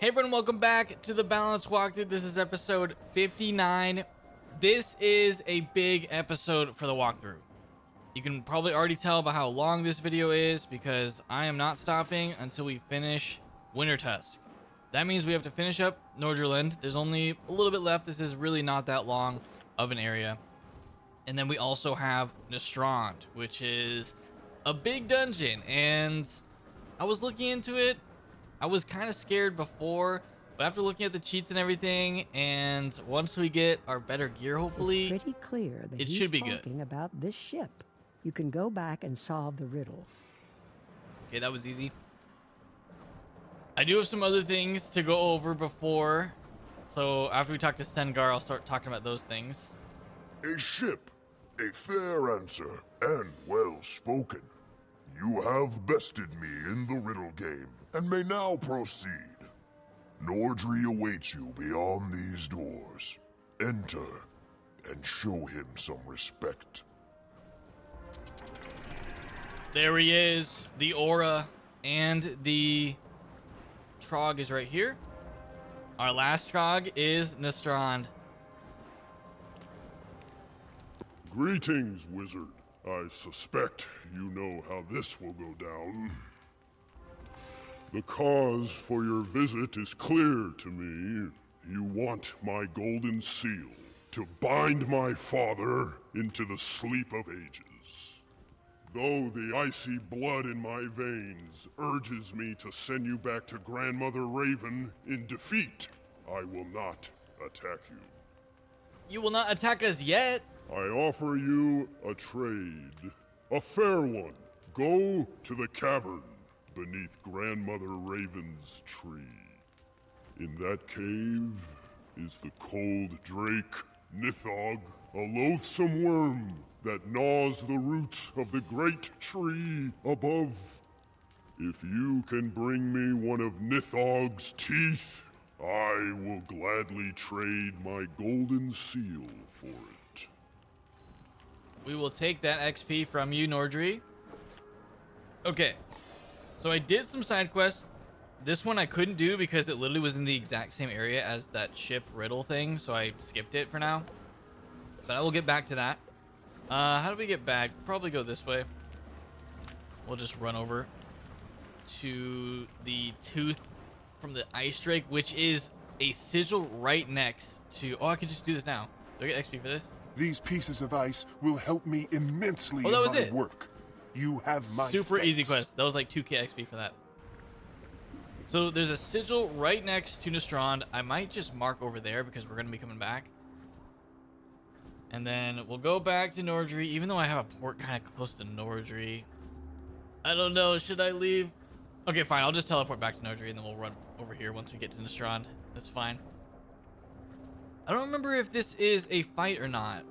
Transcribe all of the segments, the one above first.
Hey everyone, welcome back to the Balance walkthrough. This is episode 59. This is a big episode for the walkthrough. You can probably already tell by how long this video is because I am not stopping until we finish Wintertusk. That means we have to finish up Nordrilund. There's only a little bit left. This is really not that long of an area. And then we also have Nastrond, which is a big dungeon. And I was looking into it. I was kind of scared before, but after looking at the cheats and everything, and once we get our better gear, hopefully, it's pretty clear that it he's should be talking good. about this ship. You can go back and solve the riddle. Okay, that was easy. I do have some other things to go over before, so after we talk to Stengar, I'll start talking about those things. A ship, a fair answer, and well spoken. You have bested me in the riddle game, and may now proceed. Nordri awaits you beyond these doors. Enter, and show him some respect. There he is, the aura, and the Trog is right here. Our last Trog is Nastrond. Greetings, wizard. I suspect you know how this will go down. The cause for your visit is clear to me. You want my golden seal to bind my father into the sleep of ages. Though the icy blood in my veins urges me to send you back to Grandmother Raven in defeat, I will not attack you. You will not attack us yet. I offer you a trade. A fair one. Go to the cavern beneath Grandmother Raven's tree. In that cave is the cold drake, Nithog, a loathsome worm that gnaws the roots of the great tree above. If you can bring me one of Nithog's teeth, I will gladly trade my golden seal for it. We will take that XP from you, Nordri. Okay, so I did some side quests. This one I couldn't do because it literally was in the exact same area as that ship riddle thing, so I skipped it for now. But I will get back to that. How do we get back? Probably go this way. We'll just run over to the tooth from the ice drake, which is a sigil right next to... Oh, I could just do this now. Do I get XP for this? These pieces of ice will help me immensely Oh, that was in my it. work. You have my Super easy thanks. quest. That was like 2k XP for that. So there's a sigil right next to Nastrond. I might just mark over there because we're going to be coming back. And then we'll go back to Nordri, even though I have a port kind of close to Nordri. I don't know. Should I leave? Okay, fine. I'll just teleport back to Nordri and then we'll run over here once we get to Nastrond. That's fine. I don't remember if this is a fight or not.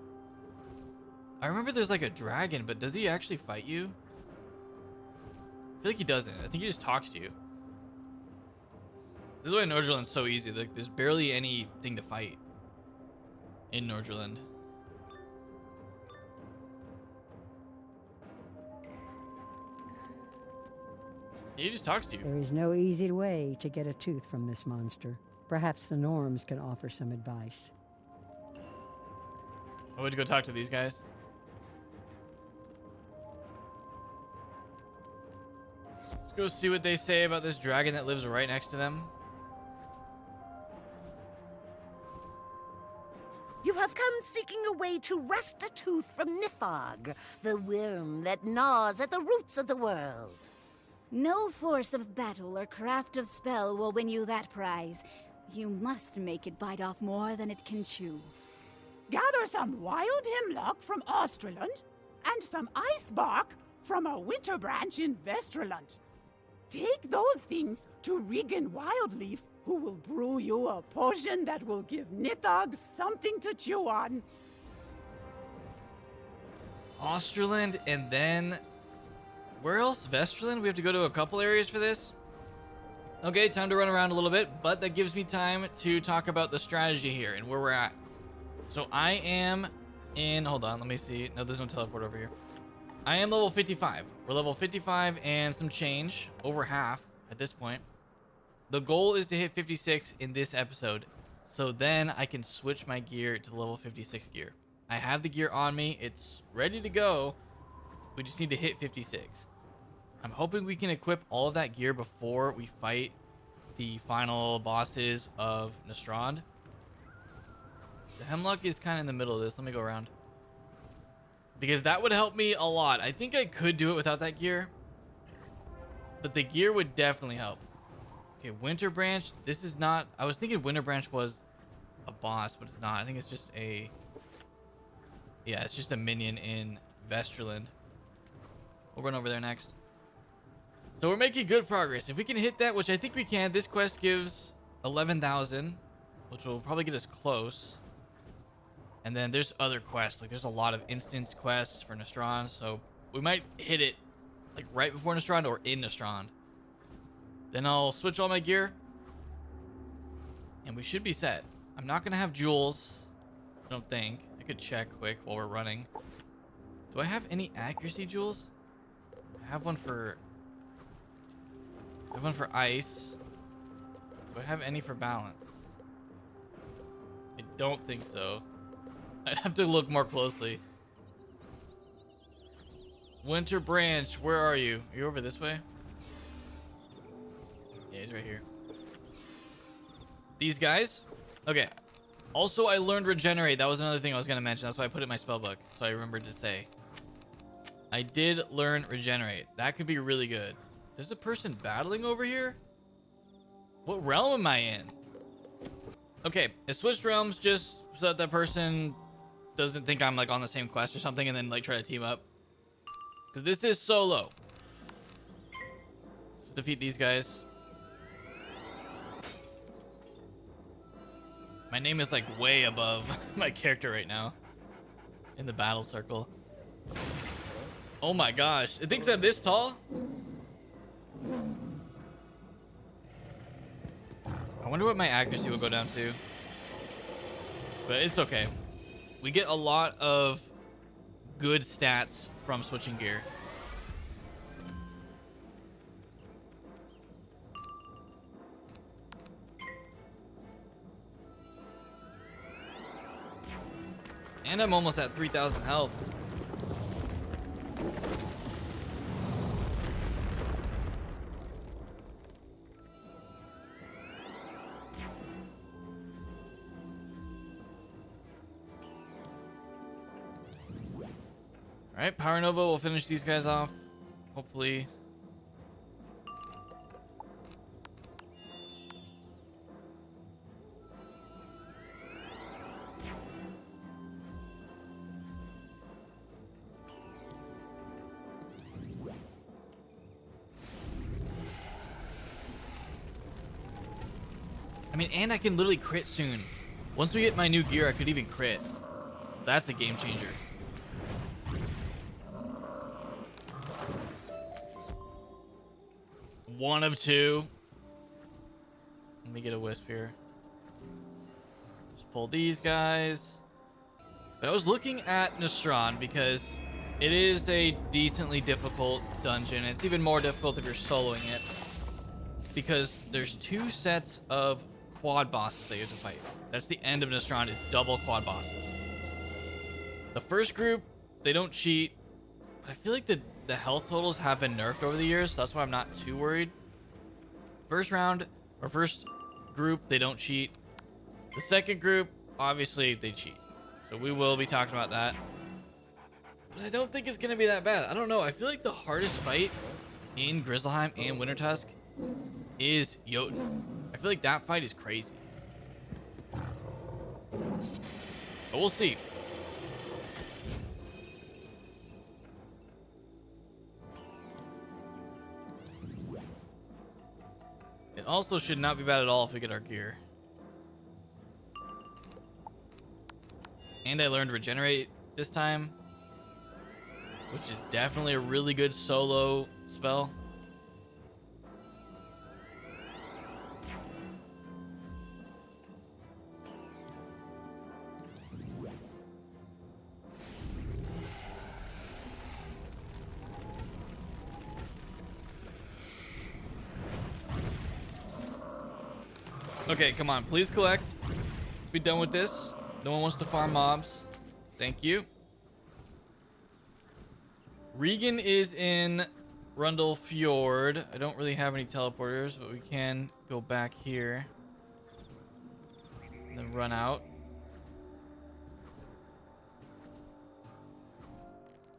I remember there's like a dragon, but does he actually fight you? I feel like he doesn't. I think he just talks to you. This is why Nordrilund's so easy. Like, there's barely anything to fight in Nordrilund. He just talks to you. There is no easy way to get a tooth from this monster. Perhaps the Norms can offer some advice. I would go talk to these guys. Let's go see what they say about this dragon that lives right next to them. You have come seeking a way to wrest a tooth from Nithog, the worm that gnaws at the roots of the world. No force of battle or craft of spell will win you that prize. You must make it bite off more than it can chew. Gather some wild hemlock from Australand and some ice bark from a winter branch in Vesterland. Take those things to Regan Wildleaf, who will brew you a potion that will give Nithog something to chew on. Australand, and then... Where else? Vesterland? We have to go to a couple areas for this? Okay, time to run around a little bit, but that gives me time to talk about the strategy here and where we're at. So I am in... Hold on, let me see. No, there's no teleport over here. I am level 55. We're level 55 and some change. Over half at this point. The goal is to hit 56 in this episode, so then I can switch my gear to the level 56 gear. I have the gear on me. It's ready to go. We just need to hit 56. I'm hoping we can equip all of that gear before we fight the final bosses of Nastrond. The Hemlock is kind of in the middle of this. Let me go around. Because that would help me a lot. I think I could do it without that gear, but the gear would definitely help. Okay, Winter Branch. This is not... I was thinking Winter Branch was a boss, but it's not. I think it's just a... Yeah, it's just a minion in Vesterland. We'll run over there next. So we're making good progress. If we can hit that, which I think we can, this quest gives 11,000, which will probably get us close. And then there's other quests. Like, there's a lot of instance quests for Nastrond, so we might hit it like right before Nastrond or in Nastrond. Then I'll switch all my gear, and we should be set. I'm not gonna have jewels, I don't think. I could check quick while we're running. Do I have any accuracy jewels? I have one for ice. Do I have any for balance? I don't think so. I'd have to look more closely. Winter Branch, where are you? Are you over this way? Yeah, he's right here. These guys? Okay. Also, I learned Regenerate. That was another thing I was going to mention. That's why I put it in my spellbook, so I remembered to say. I did learn Regenerate. That could be really good. There's a person battling over here? What realm am I in? Okay, I switched realms just so that person doesn't think I'm like on the same quest or something and then like try to team up. Because this is solo. Let's defeat these guys. My name is like way above my character right now in the battle circle. Oh my gosh, it thinks I'm this tall? I wonder what my accuracy will go down to. But it's okay. We get a lot of good stats from switching gear. And I'm almost at 3,000 health. All right, Power Nova will finish these guys off, hopefully. I mean, and I can literally crit soon. Once we get my new gear, I could even crit. That's a game changer. One of two. Let me get a wisp here. Just pull these guys. But I was looking at Nastrond because it is a decently difficult dungeon. It's even more difficult if you're soloing it, because there's two sets of quad bosses that you have to fight. That's the end of Nastrond, is double quad bosses. The first group, they don't cheat, but I feel like the health totals have been nerfed over the years, so that's why I'm not too worried. First round, or first group, they don't cheat. The second group, obviously, they cheat. So we will be talking about that. But I don't think it's going to be that bad. I don't know. I feel like the hardest fight in Grizzleheim and Wintertusk is Jotun. I feel like that fight is crazy. But we'll see. It also should not be bad at all if we get our gear. And I learned Regenerate this time, which is definitely a really good solo spell. Okay, come on. Please collect. Let's be done with this. No one wants to farm mobs. Thank you. Regan is in Rundle Fjord. I don't really have any teleporters, but we can go back here. And then run out.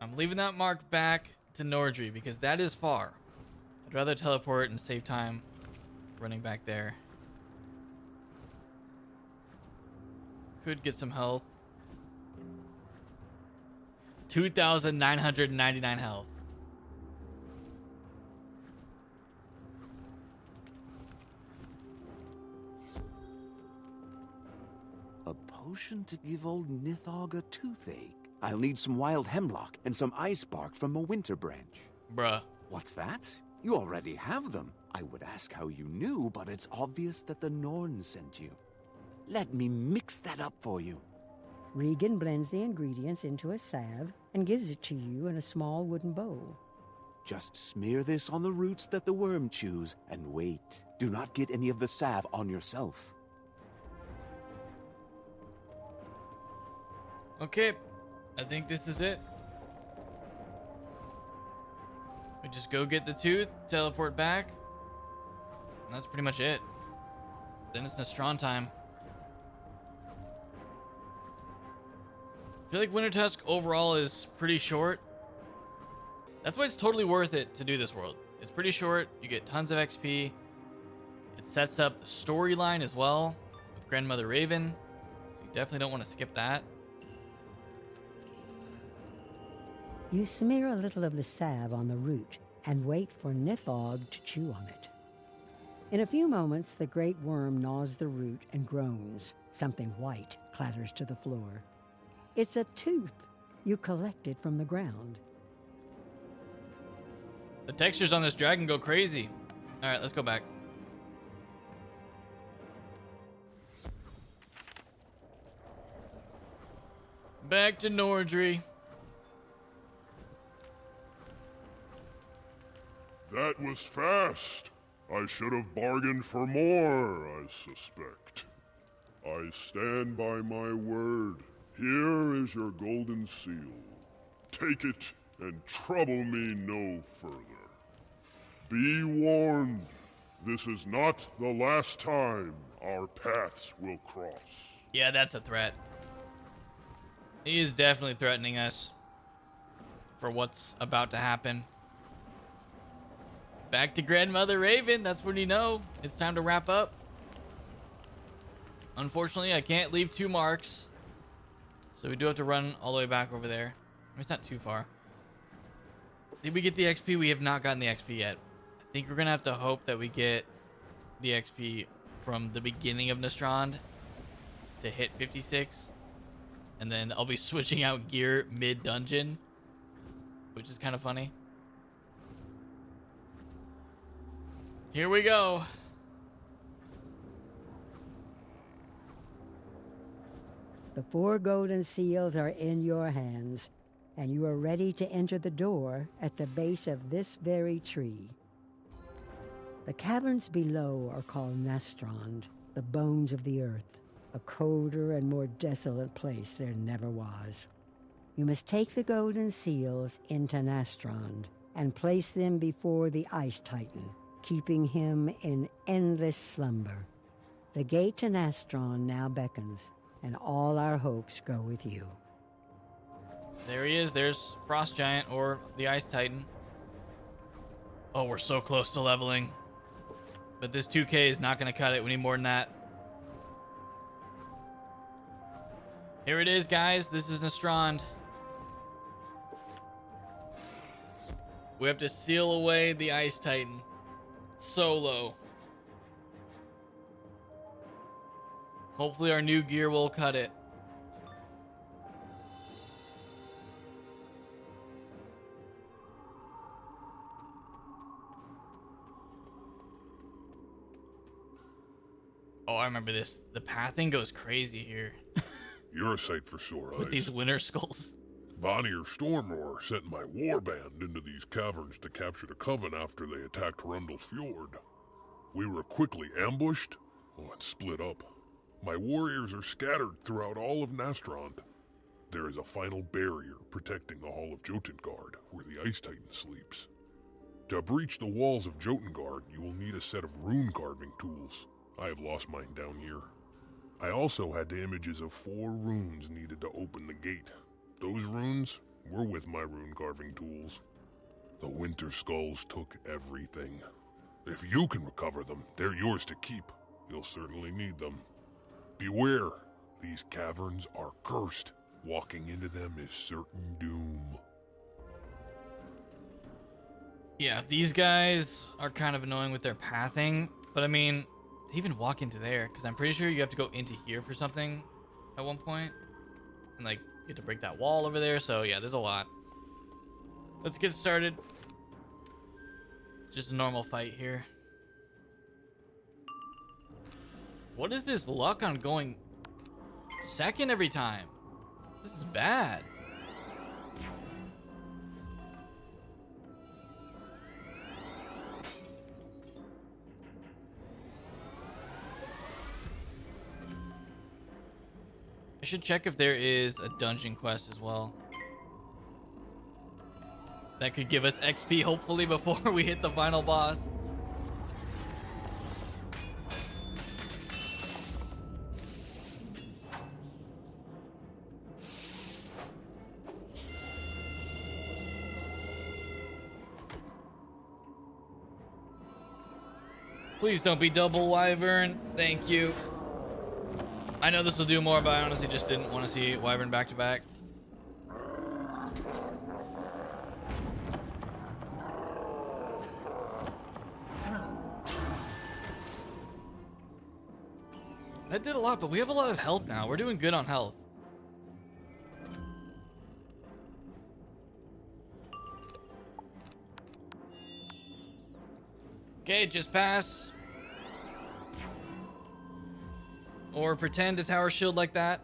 I'm leaving that mark back to Nordri because that is far. I'd rather teleport and save time running back there. Could get some health. 2,999 health. A potion to give old Nithog a toothache. I'll need some wild hemlock and some ice bark from a winter branch. Bruh. What's that? You already have them. I would ask how you knew, but it's obvious that the Norns sent you. Let me mix that up for you. Regan blends the ingredients into a salve and gives it to you in a small wooden bowl. Just smear this on the roots that the worm chews and wait. Do not get any of the salve on yourself. Okay, I think this is it. We just go get the tooth, teleport back, and that's pretty much it. Then it's Nastrond time. I feel like Wintertusk overall is pretty short. That's why it's totally worth it to do this world. It's pretty short. You get tons of XP. It sets up the storyline as well with Grandmother Raven. So you definitely don't want to skip that. You smear a little of the salve on the root and wait for Nithog to chew on it. In a few moments, the great worm gnaws the root and groans. Something white clatters to the floor. It's a tooth you collected from the ground. The textures on this dragon go crazy. All right, let's go back. Back to Nordri. That was fast. I should have bargained for more, I suspect. I stand by my word. Here is your golden seal. Take it and trouble me no further. Be warned, this is not the last time our paths will cross. Yeah, that's a threat. He is definitely threatening us for what's about to happen. Back to Grandmother Raven. That's when you know it's time to wrap up. Unfortunately, I can't leave 2 marks. So we do have to run all the way back over there. It's not too far. Did we get the XP? We have not gotten the XP yet. I think we're going to have to hope that we get the XP from the beginning of Nastrond to hit 56. And then I'll be switching out gear mid-dungeon, which is kind of funny. Here we go. The 4 golden seals are in your hands, and you are ready to enter the door at the base of this very tree. The caverns below are called Nastrond, the bones of the earth, a colder and more desolate place there never was. You must take the golden seals into Nastrond and place them before the Ice Titan, keeping him in endless slumber. The gate to Nastrond now beckons, and all our hopes go with you. There he is. There's Frost Giant or the Ice Titan. Oh, we're so close to leveling. But this 2K is not going to cut it. We need more than that. Here it is, guys. This is Nastrond. We have to seal away the Ice Titan. Solo. Hopefully our new gear will cut it. Oh, I remember this. The pathing goes crazy here. You're a sight for sore eyes. With these winter skulls. Bonnier Stormroar sent my warband into these caverns to capture the coven after they attacked Rundle Fjord. We were quickly ambushed, and split up. My warriors are scattered throughout all of Nastrond. There is a final barrier protecting the Hall of Jotengard, where the Ice Titan sleeps. To breach the walls of Jotengard, you will need a set of rune carving tools. I have lost mine down here. I also had the images of 4 runes needed to open the gate. Those runes were with my rune carving tools. The Winter Skulls took everything. If you can recover them, they're yours to keep. You'll certainly need them. Beware, these caverns are cursed. Walking into them is certain doom. Yeah, these guys are kind of annoying with their pathing, but I mean, they even walk into there, because I'm pretty sure you have to go into here for something at one point. And like, you have to break that wall over there, so yeah, there's a lot. Let's get started. It's just a normal fight here. What is this luck on going second every time? This is bad. I should check if there is a dungeon quest as well. That could give us XP hopefully before we hit the final boss. Please don't be double wyvern. Thank you. I know this will do more, but I honestly just didn't want to see wyvern back to back. That did a lot, but we have a lot of health now. We're doing good on health. Okay, just pass. Or pretend a tower shield like that.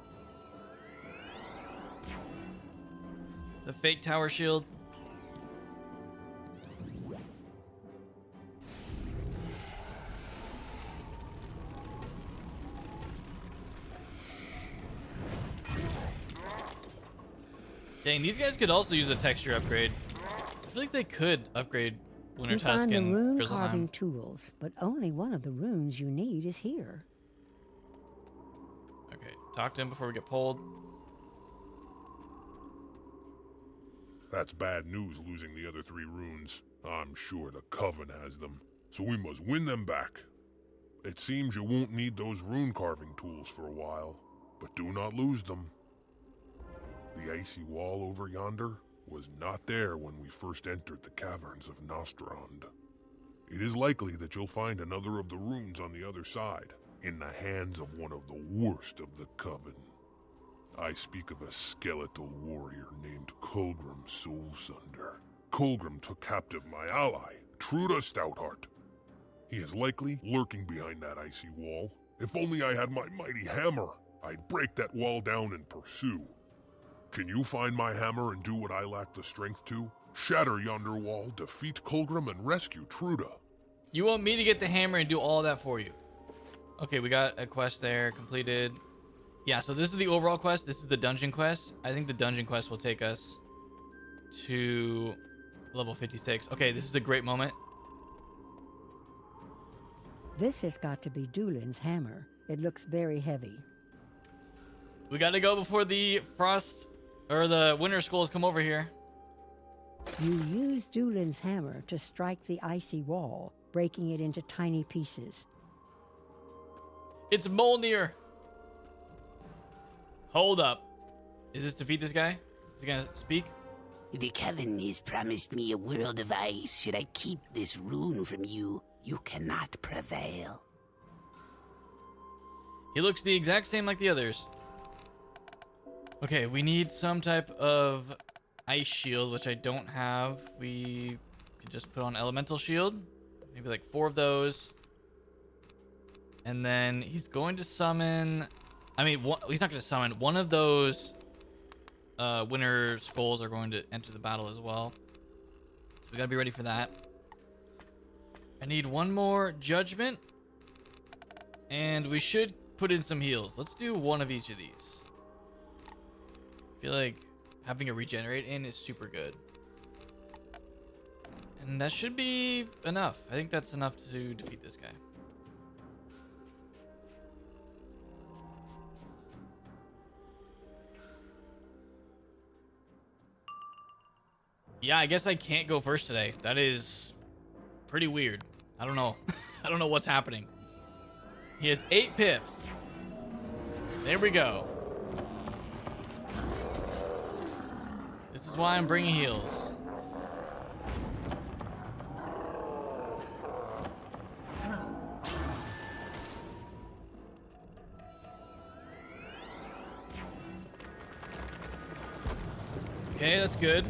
The fake tower shield. Dang, these guys could also use a texture upgrade. I feel like they could upgrade You Wintertusk find the and rune carving BlazeLifehammer. tools, but only one of the runes you need is here. Okay, talk to him before we get pulled. That's bad news, losing the other 3 runes. I'm sure the coven has them, so we must win them back. It seems you won't need those rune carving tools for a while, but do not lose them. The icy wall over yonder was not there when we first entered the caverns of Nastrond. It is likely that you'll find another of the runes on the other side, in the hands of one of the worst of the coven. I speak of a skeletal warrior named Colgrim Soulsunder. Colgrim took captive my ally, Truda Stoutheart. He is likely lurking behind that icy wall. If only I had my mighty hammer, I'd break that wall down and pursue. Can you find my hammer and do what I lack the strength to? Shatter yonder wall, defeat Colgrim, and rescue Truda. You want me to get the hammer and do all that for you? Okay, we got a quest there completed. Yeah, so this is the overall quest. This is the dungeon quest. I think the dungeon quest will take us to level 56. Okay, this is a great moment. This has got to be Dulin's hammer. It looks very heavy. We got to go before the frost or the winter skulls come over here. You use Dulin's hammer to strike the icy wall, breaking it into tiny pieces. It's Molnir. Hold up. Is this defeat this guy? Is he gonna speak? The coven has promised me a world of ice. Should I keep this rune from you, you cannot prevail. He looks the exact same like the others. Okay, we need some type of ice shield, which I don't have. We could just put on elemental shield. Maybe like 4 of those. And then he's going to summon... he's not going to summon. One of those winter skulls are going to enter the battle as well. So we got to be ready for that. I need one more judgment. And we should put in some heals. Let's do one of each of these. I feel like having a regenerate in is super good. And that should be enough. I think that's enough to defeat this guy. Yeah, I guess I can't go first today. That is pretty weird. I don't know. I don't know what's happening. He has 8 pips. There we go. This is why I'm bringing heals. Okay, that's good.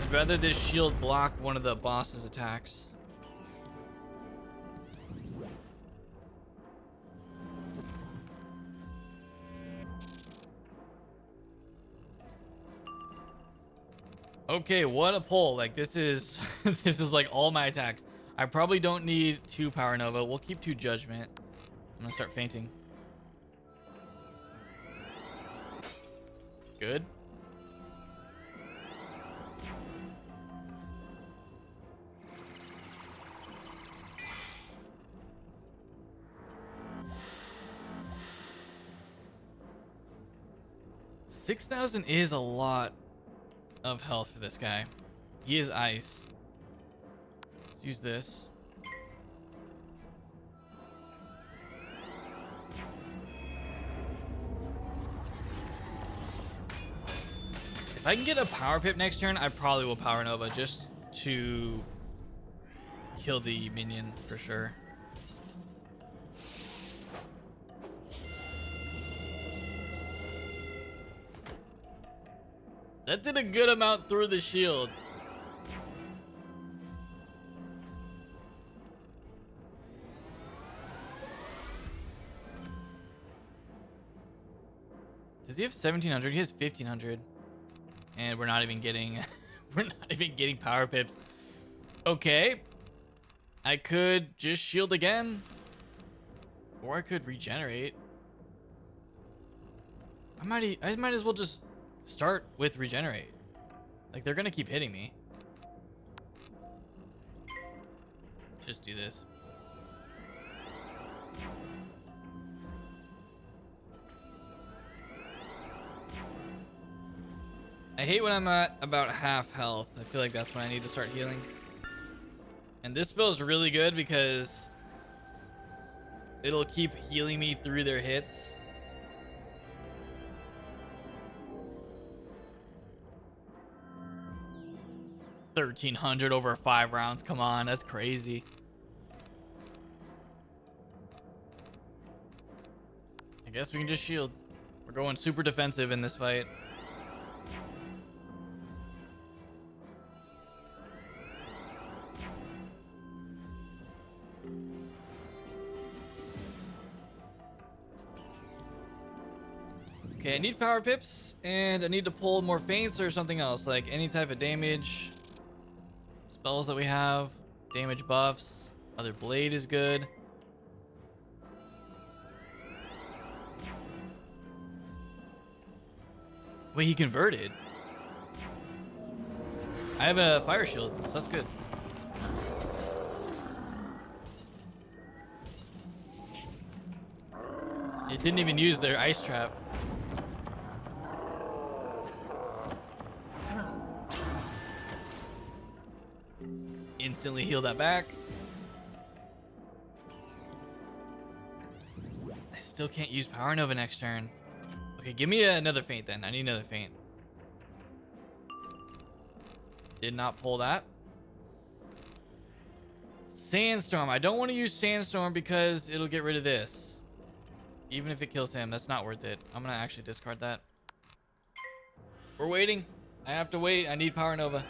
I'd rather this shield block one of the boss's attacks. Okay, what a pull. Like this is this is like all my attacks. I probably don't need 2 Power Nova. We'll keep 2 Judgment. I'm gonna start fainting. Good. $6,000 is a lot of health for this guy. He is ice. Let's use this. If I can get a power pip next turn, I probably will Power Nova just to kill the minion for sure. That did a good amount through the shield. Does he have 1700? He has 1500. And we're not even getting we're not even getting power pips. Okay. I could just shield again. Or I could regenerate. I might as well just start with regenerate. Like they're gonna keep hitting me. Just do this. I hate when I'm at about half health. I feel like that's when I need to start healing. And this spell is really good because it'll keep healing me through their hits. $1,300 over 5 rounds. Come on, that's crazy. I guess we can just shield. We're going super defensive in this fight. Okay, I need power pips, and I need to pull more feints or something else, like any type of damage. Spells that we have, damage buffs, other blade is good. Wait, he converted. I have a fire shield, so that's good. It didn't even use their ice trap. Instantly heal that back. I still can't use Power Nova next turn. Okay, give me another feint then. I need another feint. Did not pull that. Sandstorm. I don't want to use Sandstorm because it'll get rid of this. Even if it kills him, that's not worth it. I'm gonna actually discard that. We're waiting. I have to wait. I need Power Nova.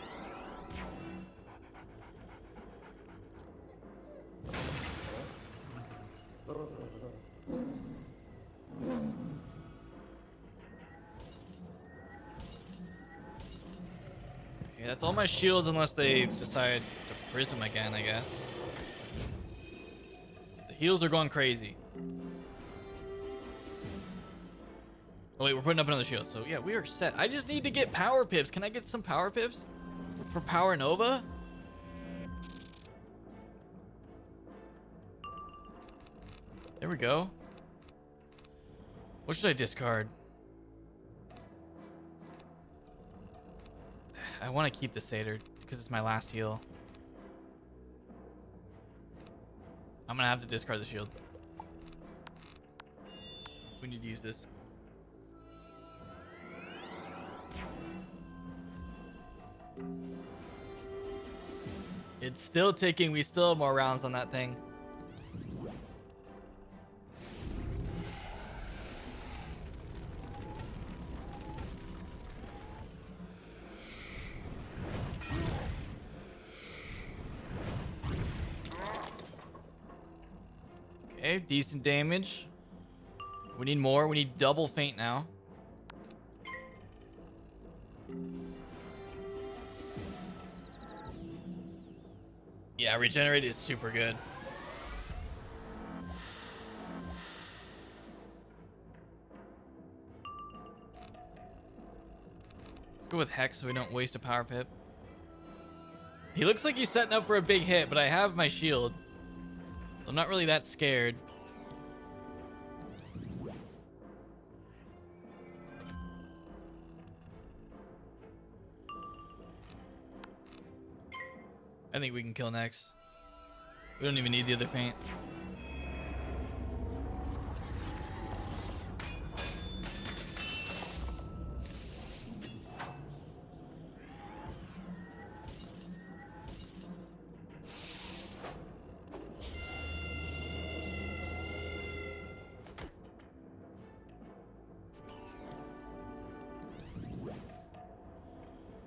Okay, that's all my shields unless they decide to prism again, I guess. Heals are going crazy. Oh wait, we're putting up another shield. So yeah, we are set. I just need to get power pips. Can I get some power pips for Power Nova? There we go. What should I discard? I want to keep the Satyr because it's my last heal. I'm gonna have to discard the shield. We need to use this. It's still ticking. We still have more rounds on that thing. Okay, decent damage. We need more. We need double feint now. Yeah, regenerate is super good. Let's go with Hex so we don't waste a power pip. He looks like he's setting up for a big hit, but I have my shield. So I'm not really that scared. I think we can kill next. We don't even need the other feint.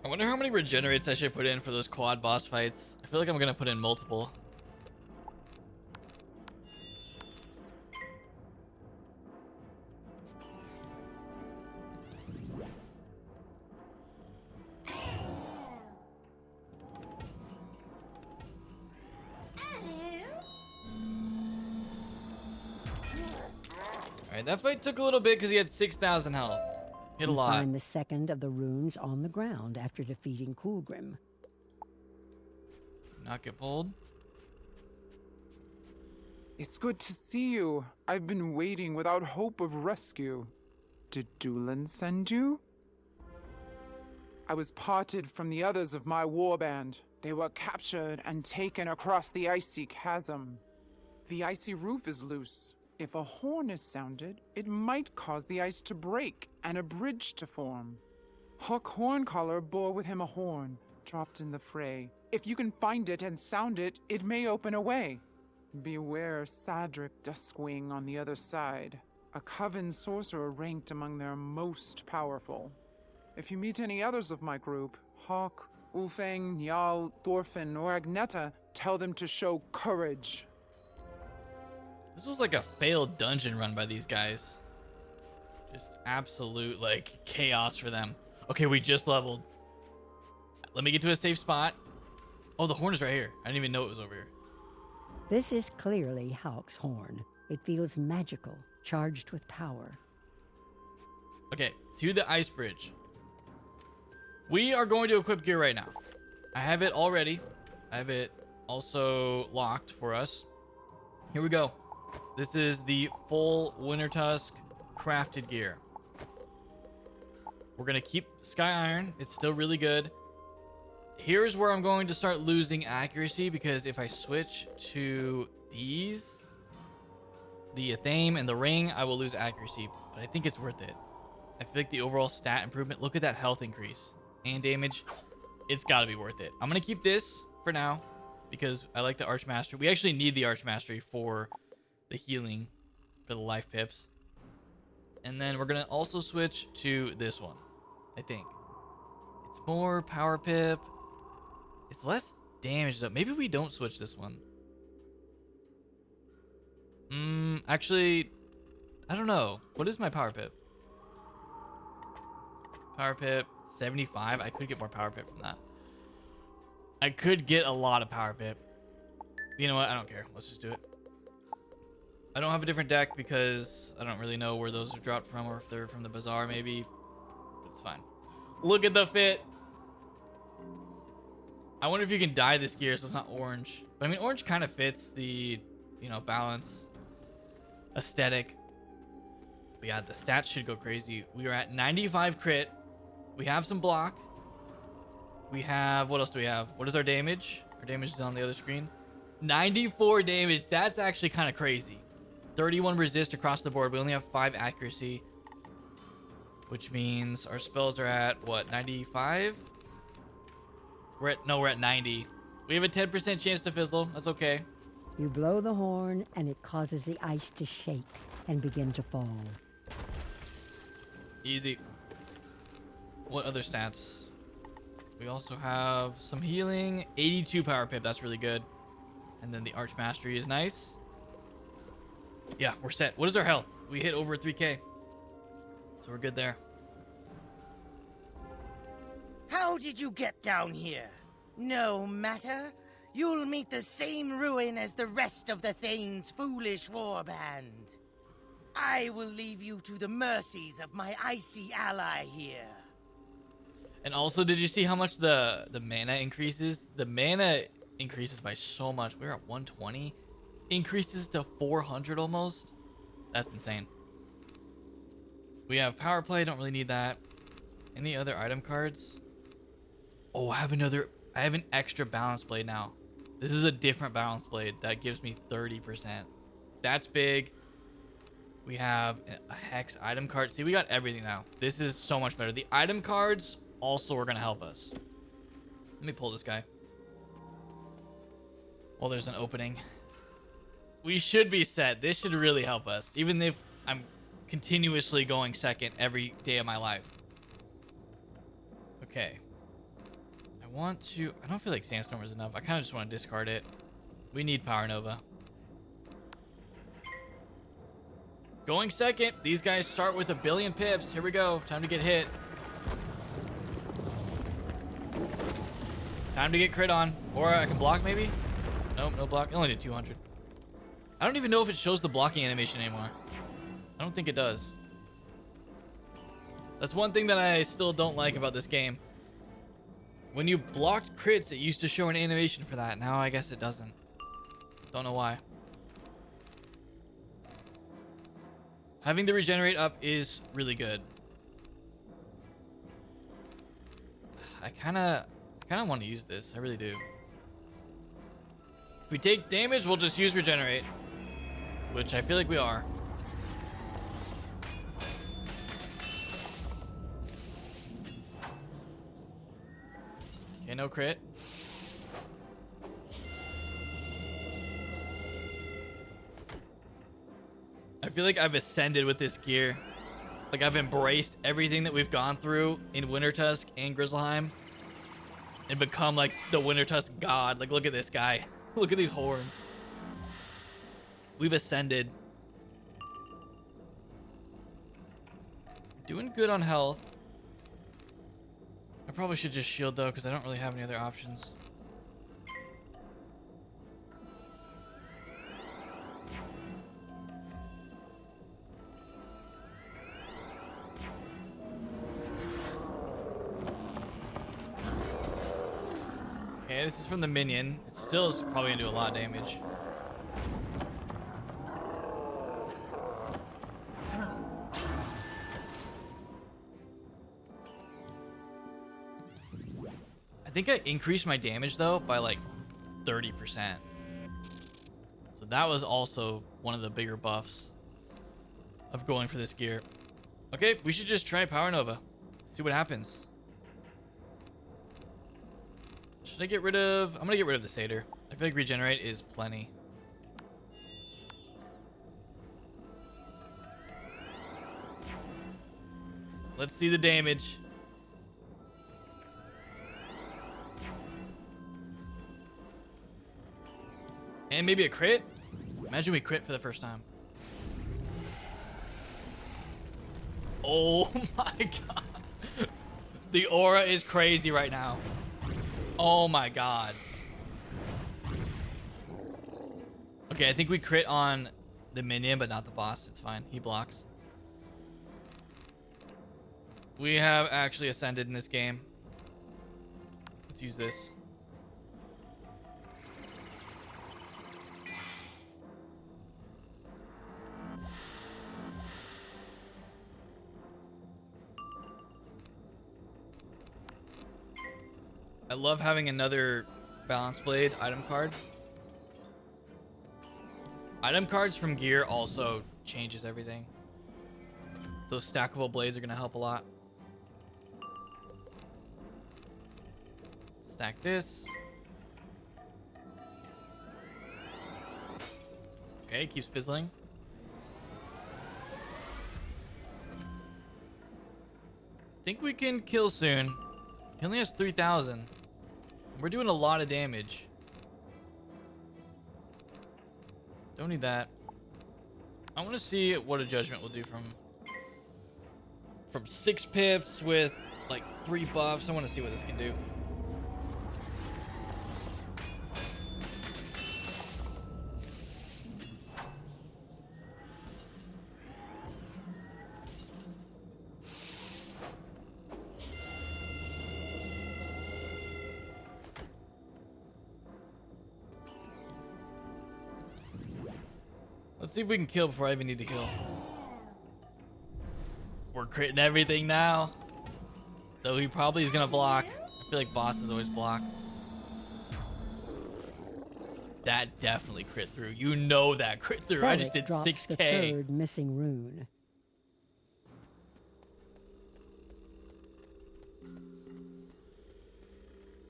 I wonder how many regenerates I should put in for those quad boss fights. I feel like I'm gonna put in multiple. Alright, that fight took a little bit because he had 6,000 health. Hit a lot. Find the second of the runes on the ground after defeating Coolgrim. Not get pulled. It's good to see you. I've been waiting without hope of rescue. Did Dulin send you? I was parted from the others of my warband. They were captured and taken across the icy chasm. The icy roof is loose. If a horn is sounded, it might cause the ice to break and a bridge to form. Huck Horncaller bore with him a horn, dropped in the fray. If you can find it and sound it, it may open a way. Beware Sadric Duskwing on the other side, a coven sorcerer ranked among their most powerful. If you meet any others of my group, Hawk, Ulfang, Njal, Thorfinn, or Agneta, tell them to show courage. This was like a failed dungeon run by these guys. Just absolute like chaos for them. Okay, we just leveled. Let me get to a safe spot. Oh, the horn is right here. I didn't even know it was over here. This is clearly Hawk's horn. It feels magical, charged with power. Okay, to the ice bridge. We are going to equip gear right now. I have it already. I have it also locked for us. Here we go. This is the full Wintertusk crafted gear. We're going to keep Sky Iron. It's still really good. Here's where I'm going to start losing accuracy, because if I switch to these, the Athame and the Ring, I will lose accuracy, but I think it's worth it. I feel like the overall stat improvement, look at that health increase and damage. It's got to be worth it. I'm going to keep this for now because I like the Archmastery. We actually need the Archmastery for the healing for the life pips. And then we're going to also switch to this one, I think. It's more power pip. It's less damage though. Maybe we don't switch this one. Actually, I don't know. What is my power pip? Power pip 75. I could get more power pip from that. I could get a lot of power pip. You know what? I don't care. Let's just do it. I don't have a different deck because I don't really know where those are dropped from, or if they're from the bazaar maybe. But it's fine. Look at the fit. I wonder if you can dye this gear so it's not orange. But I mean, orange kind of fits the, you know, balance aesthetic. But yeah, the stats should go crazy. We are at 95 crit. We have some block. We have, what else do we have? What is our damage? Our damage is on the other screen. 94 damage. That's actually kind of crazy. 31 resist across the board. We only have 5 accuracy, which means our spells are at what, 95? We're at 90. We have a 10% chance to fizzle. That's okay. You blow the horn, and it causes the ice to shake and begin to fall. Easy. What other stats? We also have some healing. 82 power pip. That's really good. And then the Arch Mastery is nice. Yeah, we're set. What is our health? We hit over 3k. So we're good there. How did you get down here? No matter. You'll meet the same ruin as the rest of the Thane's foolish warband. I will leave you to the mercies of my icy ally here. And also, did you see how much the mana increases? The mana increases by so much. We're at 120. Increases to 400 almost. That's insane. We have power play. Don't really need that. Any other item cards? Oh, I have an extra balance blade now. This is a different balance blade that gives me 30%. That's big. We have a hex item card. See, we got everything now. This is so much better. The item cards also are going to help us. Let me pull this guy. Well, there's an opening. We should be set. This should really help us, even if I'm continuously going second every day of my life. Okay. I don't feel like Sandstorm is enough. I kind of just want to discard it. We need Power Nova. Going second. These guys start with 1 billion pips. Here we go. Time to get hit. Time to get crit on. Or I can block maybe? Nope, no block. I only did 200. I don't even know if it shows the blocking animation anymore. I don't think it does. That's one thing that I still don't like about this game. When you blocked crits, it used to show an animation for that. Now I guess it doesn't. Don't know why. Having the regenerate up is really good. I kind of want to use this. I really do. If we take damage, we'll just use regenerate, which I feel like we are. Okay, no crit. I feel like I've ascended with this gear. Like I've embraced everything that we've gone through in Wintertusk and Grizzleheim and become like the Wintertusk god. Like, look at this guy. Look at these horns. We've ascended. Doing good on health. I probably should just shield though, because I don't really have any other options. Okay, this is from the minion. It still is probably gonna do a lot of damage. I think I increased my damage though by like 30%. So that was also one of the bigger buffs of going for this gear. Okay, we should just try Power Nova. See what happens. Should I get rid of... I'm gonna get rid of the Satyr. I feel like regenerate is plenty. Let's see the damage. And maybe a crit? Imagine we crit for the first time. Oh my god. The aura is crazy right now. Oh my god. Okay, I think we crit on the minion, but not the boss. It's fine. He blocks. We have actually ascended in this game. Let's use this. I love having another balance blade item card. Item cards from gear also changes everything. Those stackable blades are going to help a lot. Stack this. Okay, keeps fizzling. Think we can kill soon. He only has 3,000. We're doing a lot of damage. Don't need that. I want to see what a judgment will do from 6 pips with like 3 buffs. I want to see what this can do. Let's see if we can kill before I even need to heal. We're critting everything now. Though he probably is gonna block. I feel like bosses always block. That definitely crit through. You know that crit through. I just did 6K. The third missing rune.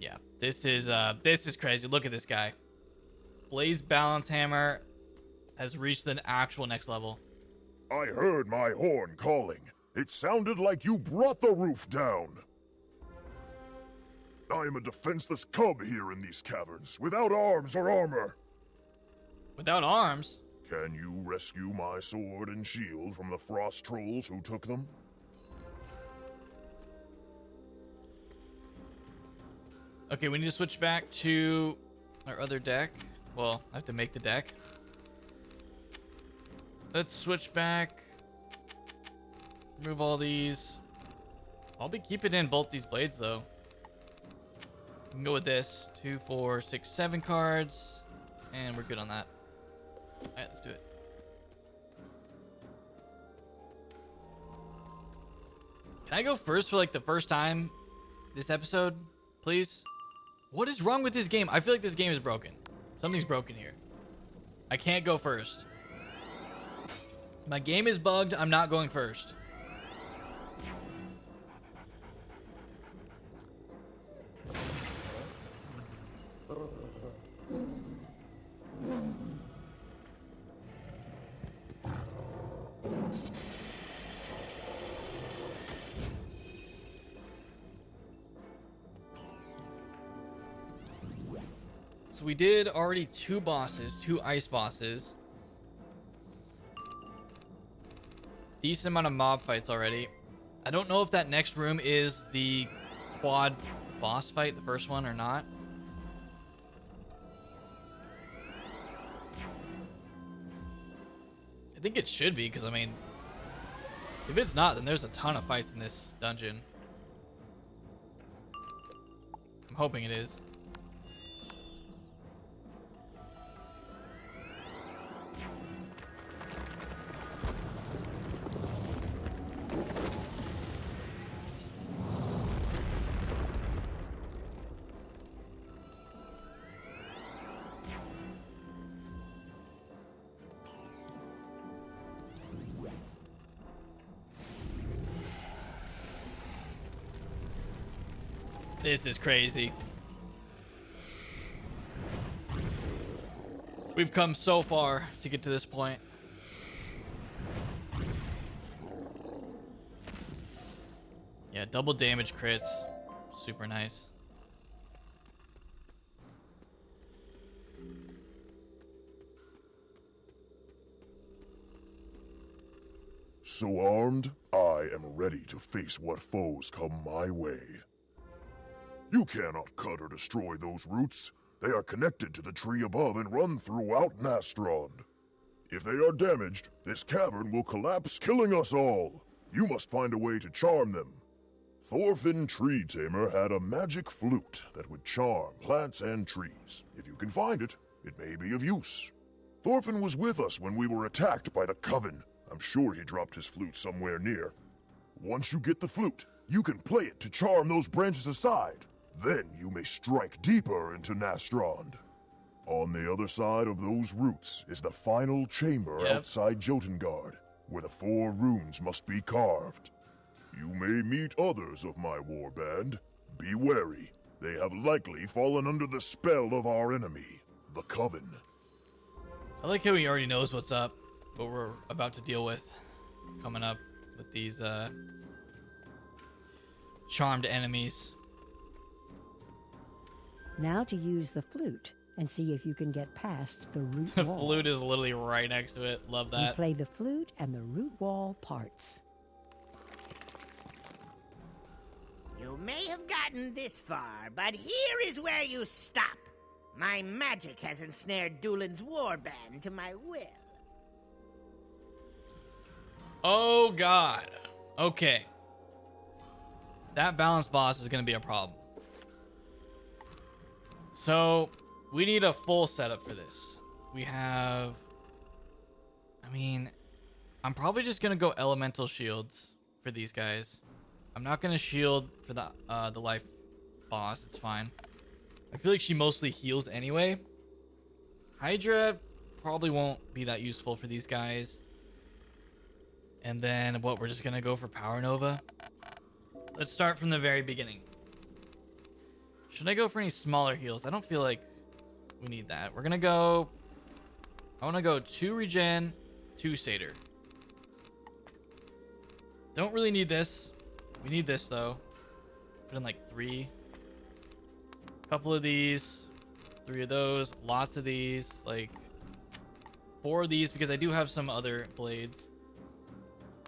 Yeah, this is crazy. Look at this guy. BlazeLifehammer has reached the actual next level. I heard my horn calling. It sounded like you brought the roof down. I am a defenseless cub here in these caverns, without arms or armor. Without arms? Can you rescue my sword and shield from the frost trolls who took them? Okay, we need to switch back to our other deck. Well, I have to make the deck. Let's switch back. Remove all these. I'll be keeping in both these blades though. We can go with this. 2, 4, 6, 7 cards. And we're good on that. Alright, let's do it. Can I go first for like the first time this episode, please? What is wrong with this game? I feel like this game is broken. Something's broken here. I can't go first. My game is bugged. I'm not going first. So we did already 2 bosses, 2 ice bosses. Decent amount of mob fights already. I don't know if that next room is the quad boss fight, the first one, or not. I think it should be, because I mean, if it's not, then there's a ton of fights in this dungeon. I'm hoping it is. This is crazy. We've come so far to get to this point. Yeah, double damage crits. Super nice. So armed, I am ready to face what foes come my way. You cannot cut or destroy those roots. They are connected to the tree above and run throughout Nastrond. If they are damaged, this cavern will collapse, killing us all. You must find a way to charm them. Thorfinn Tree Tamer had a magic flute that would charm plants and trees. If you can find it, it may be of use. Thorfinn was with us when we were attacked by the coven. I'm sure he dropped his flute somewhere near. Once you get the flute, you can play it to charm those branches aside. Then you may strike deeper into Nastrond. On the other side of those roots is the final chamber outside Jotengard, where the 4 runes must be carved. You may meet others of my warband. Be wary. They have likely fallen under the spell of our enemy, the Coven. I like how he already knows what's up, what we're about to deal with coming up with these charmed enemies. Now to use the flute and see if you can get past the root The wall. flute is literally right next to it. Love You that. play the flute and the root wall parts. You may have gotten this far, but here is where you stop. My magic has ensnared Dulin's warband to my will. Oh god. Okay. That balance boss is going to be a problem. So, we need a full setup for this. We have... I mean, I'm probably just going to go elemental shields for these guys. I'm not going to shield for the life boss. It's fine. I feel like she mostly heals anyway. Hydra probably won't be that useful for these guys. And then what? We're just going to go for Power Nova. Let's start from the very beginning. Should I go for any smaller heals? I don't feel like we need that. We're going to go... I want to go 2 regen, 2 satyr. Don't really need this. We need this, though. Put in like 3. Couple of these. 3 of those. Lots of these. Like 4 of these, because I do have some other blades.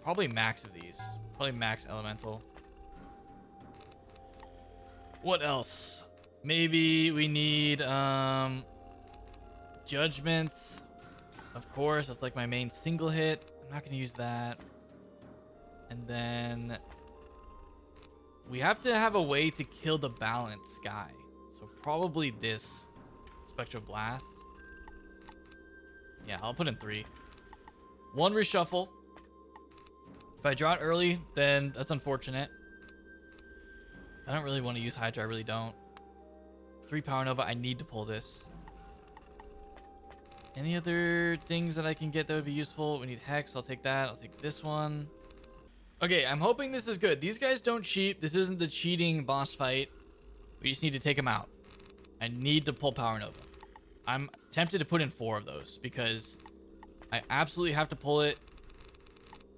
Probably max of these. Probably max elemental. What else? Maybe we need judgments. Of course, that's like my main single hit. I'm not going to use that. And then we have to have a way to kill the balance guy. So probably this Spectral Blast. Yeah, I'll put in 3. 1 reshuffle. If I draw it early, then that's unfortunate. I don't really want to use Hydra. I really don't. 3 Power Nova. I need to pull this. Any other things that I can get that would be useful? We need Hex. I'll take that. I'll take this one. Okay, I'm hoping this is good. These guys don't cheat. This isn't the cheating boss fight. We just need to take them out. I need to pull Power Nova. I'm tempted to put in 4 of those because I absolutely have to pull it.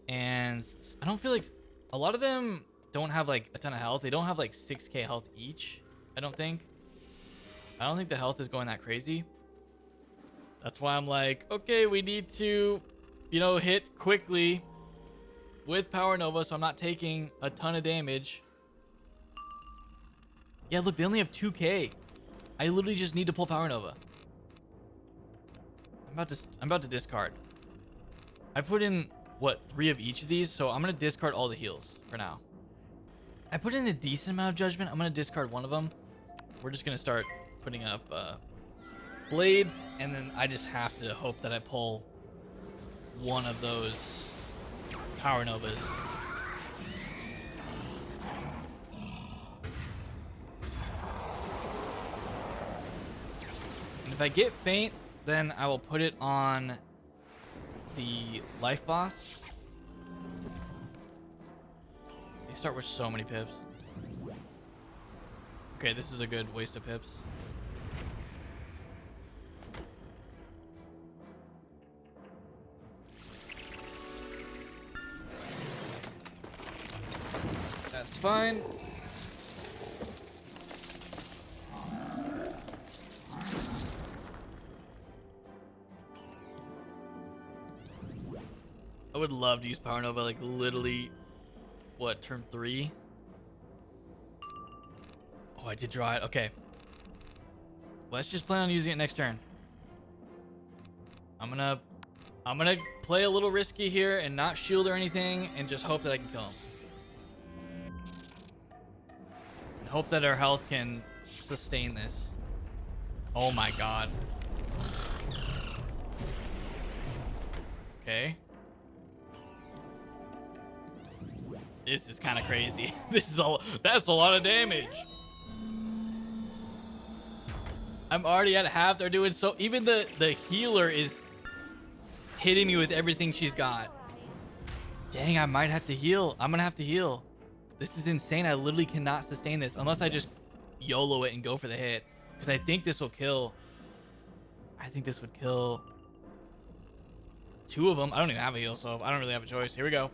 And I don't feel like a lot of them don't have like a ton of health. They don't have like 6k health each. I don't think the health is going that crazy. That's why I'm like, okay, we need to, hit quickly with Power Nova so I'm not taking a ton of damage. Yeah, look, they only have 2k. I literally just need to pull Power Nova. I'm about to discard. I put in what, 3 of each of these, so I'm gonna discard all the heals for now. I put in a decent amount of judgment. I'm gonna discard 1 of them. We're just gonna start putting up blades, and then I just have to hope that I pull 1 of those Power Novas. And if I get faint, then I will put it on the life boss. They start with so many pips. Okay, this is a good waste of pips. That's fine. I would love to use Power Nova, like literally, what, turn 3? Oh, I did draw it. Okay. Let's just plan on using it next turn. I'm gonna I'm gonna play a little risky here and not shield or anything and just hope that I can kill him. And hope that our health can sustain this. Oh my god. Okay. This is kind of crazy. That's a lot of damage. I'm already at half. They're doing so. Even the healer is hitting me with everything she's got. Dang, I might have to heal. I'm gonna have to heal. This is insane. I literally cannot sustain this unless I just YOLO it and go for the hit. Because I think this will kill. I think this would kill 2 of them. I don't even have a heal, so I don't really have a choice. Here we go.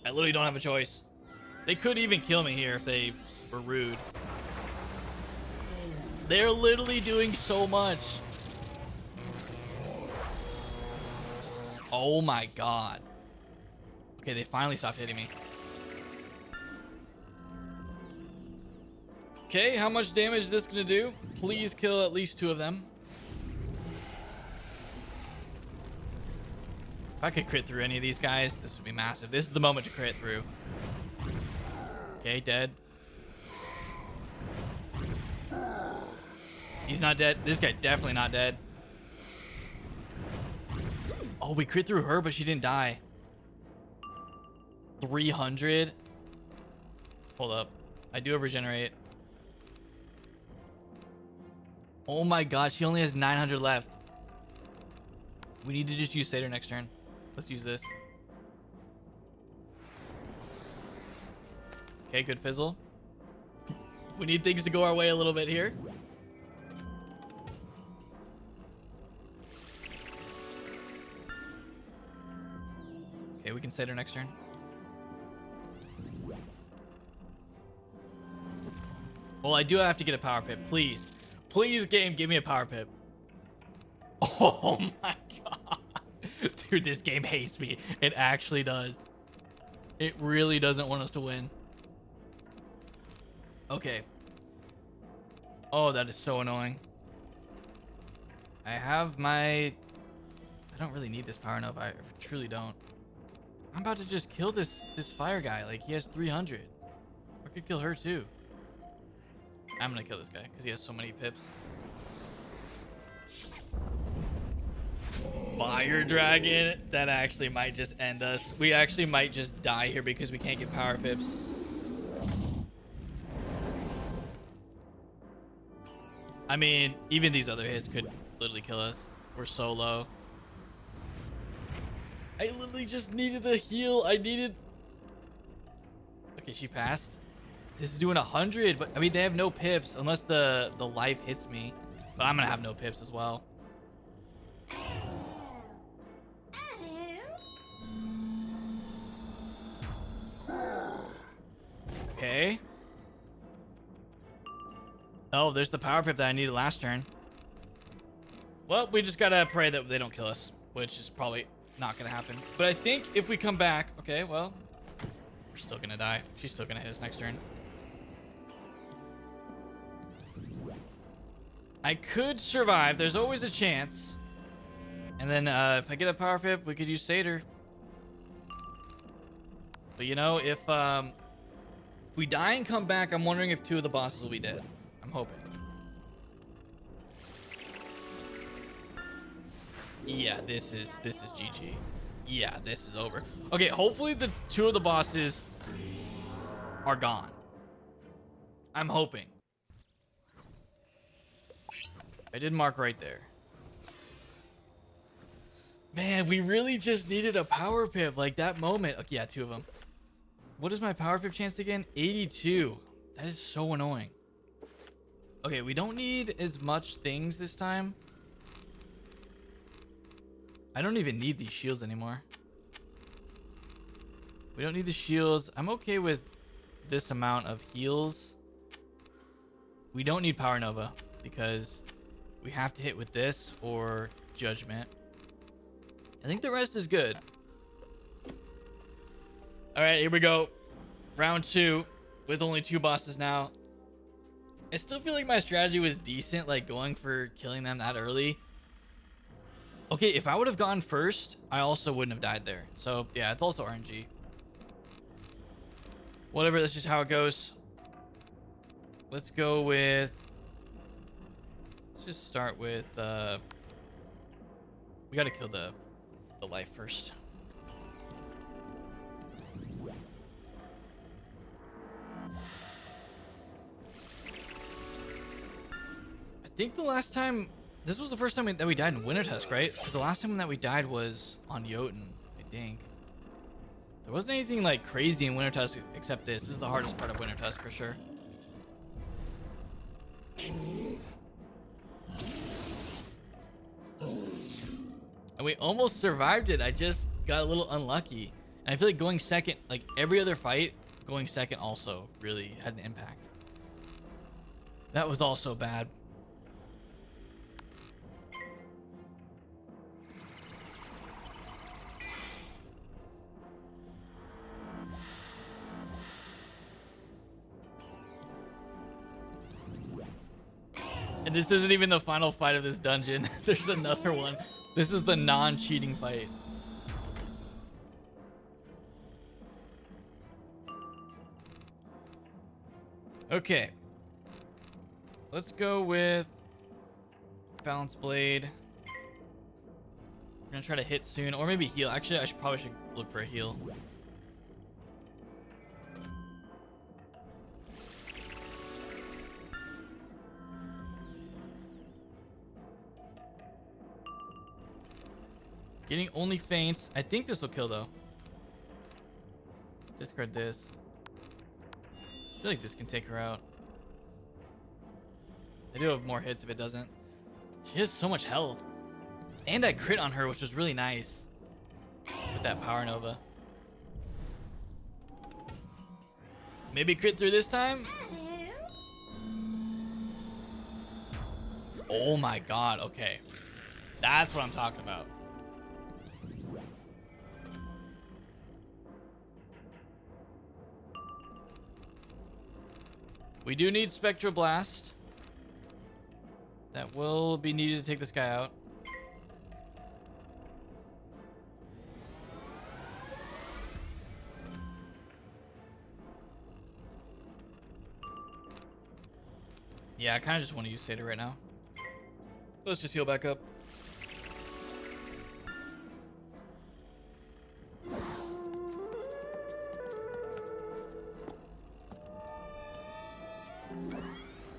I literally don't have a choice. They could even kill me here if they were rude. They're literally doing so much. Oh my god. Okay, they finally stopped hitting me. Okay, how much damage is this gonna do? Please kill at least 2 of them. If I could crit through any of these guys, this would be massive. This is the moment to crit through. Okay, dead. He's not dead. This guy definitely not dead. Oh, we crit through her, but she didn't die. 300. Hold up. I do have regenerate. Oh my god, she only has 900 left. We need to just use Satyr next turn. Let's use this. Okay, good fizzle. We need things to go our way a little bit here. Okay, we can Satyr next turn. Well, I do have to get a power pip. Please. Please, game, give me a power pip. Oh my god. Dude, this game hates me. It actually does. It really doesn't want us to win. Okay. Oh, that is so annoying. I have my... I don't really need this power enough. I truly don't. I'm about to just kill this fire guy. Like, he has 300. I could kill her too. I'm gonna kill this guy because he has so many pips. Fire dragon. That actually might just end us. We actually might just die here because we can't get power pips. I mean, even these other hits could literally kill us. We're so low. I literally just needed a heal. I needed... Okay, she passed. This is doing 100, but I mean, they have no pips unless the life hits me. But I'm gonna have no pips as well. Okay. Oh, there's the power pip that I needed last turn. Well, we just gotta pray that they don't kill us, which is probably not gonna happen. But I think if we come back... Okay, well, we're still gonna die. She's still gonna hit us next turn. I could survive. There's always a chance. And then if I get a power pip, we could use Satyr. But you know, if we die and come back, I'm wondering if 2 of the bosses will be dead. I'm hoping. Yeah, this is GG. Yeah, this is over. Okay, hopefully the 2 of the bosses are gone. I'm hoping. I did mark right there. Man, we really just needed a power pip like that moment. Okay, yeah, 2 of them. What is my power pip chance again? 82. That is so annoying. Okay, we don't need as much things this time. I don't even need these shields anymore. We don't need the shields. I'm okay with this amount of heals. We don't need Power Nova because we have to hit with this or Judgment. I think the rest is good. All right, here we go. Round 2 with only 2 bosses now. I still feel like my strategy was decent, like going for killing them that early. Okay, if I would have gone first, I also wouldn't have died there. So yeah, it's also RNG. Whatever, that's just how it goes. Let's go with... Let's just start with... We gotta kill the life first. I think the last time... This was the first time that we died in Wintertusk, right? Because the last time that we died was on Jotun, I think. There wasn't anything like crazy in Wintertusk except this. This is the hardest part of Wintertusk for sure. And we almost survived it. I just got a little unlucky. And I feel like going second, like every other fight, going second also really had an impact. That was also bad. And this isn't even the final fight of this dungeon. There's another one. This is the non-cheating fight. Okay. Let's go with Balance Blade. I'm gonna try to hit soon, or maybe heal. Actually, I probably should look for a heal. Getting only feints. I think this will kill though. Discard this. I feel like this can take her out. I do have more hits if it doesn't. She has so much health. And I crit on her, which was really nice. With that Power Nova. Maybe crit through this time? Oh my god, okay. That's what I'm talking about. We do need Spectral Blast. That will be needed to take this guy out. Yeah, I kind of just want to use Satyr right now. Let's just heal back up.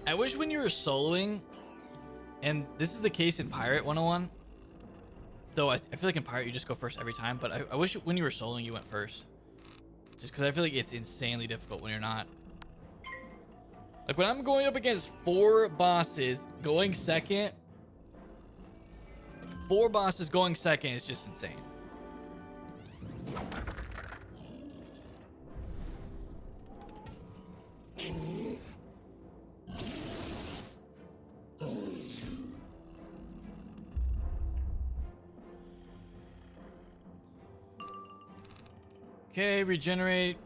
I wish when you were soloing, and this is the case in Pirate 101, though I feel like in Pirate you just go first every time, but I wish when you were soloing you went first. Just because I feel like it's insanely difficult when you're not. Like when I'm going up against 4 bosses, going second, 4 bosses going second is just insane. Okay, regenerate.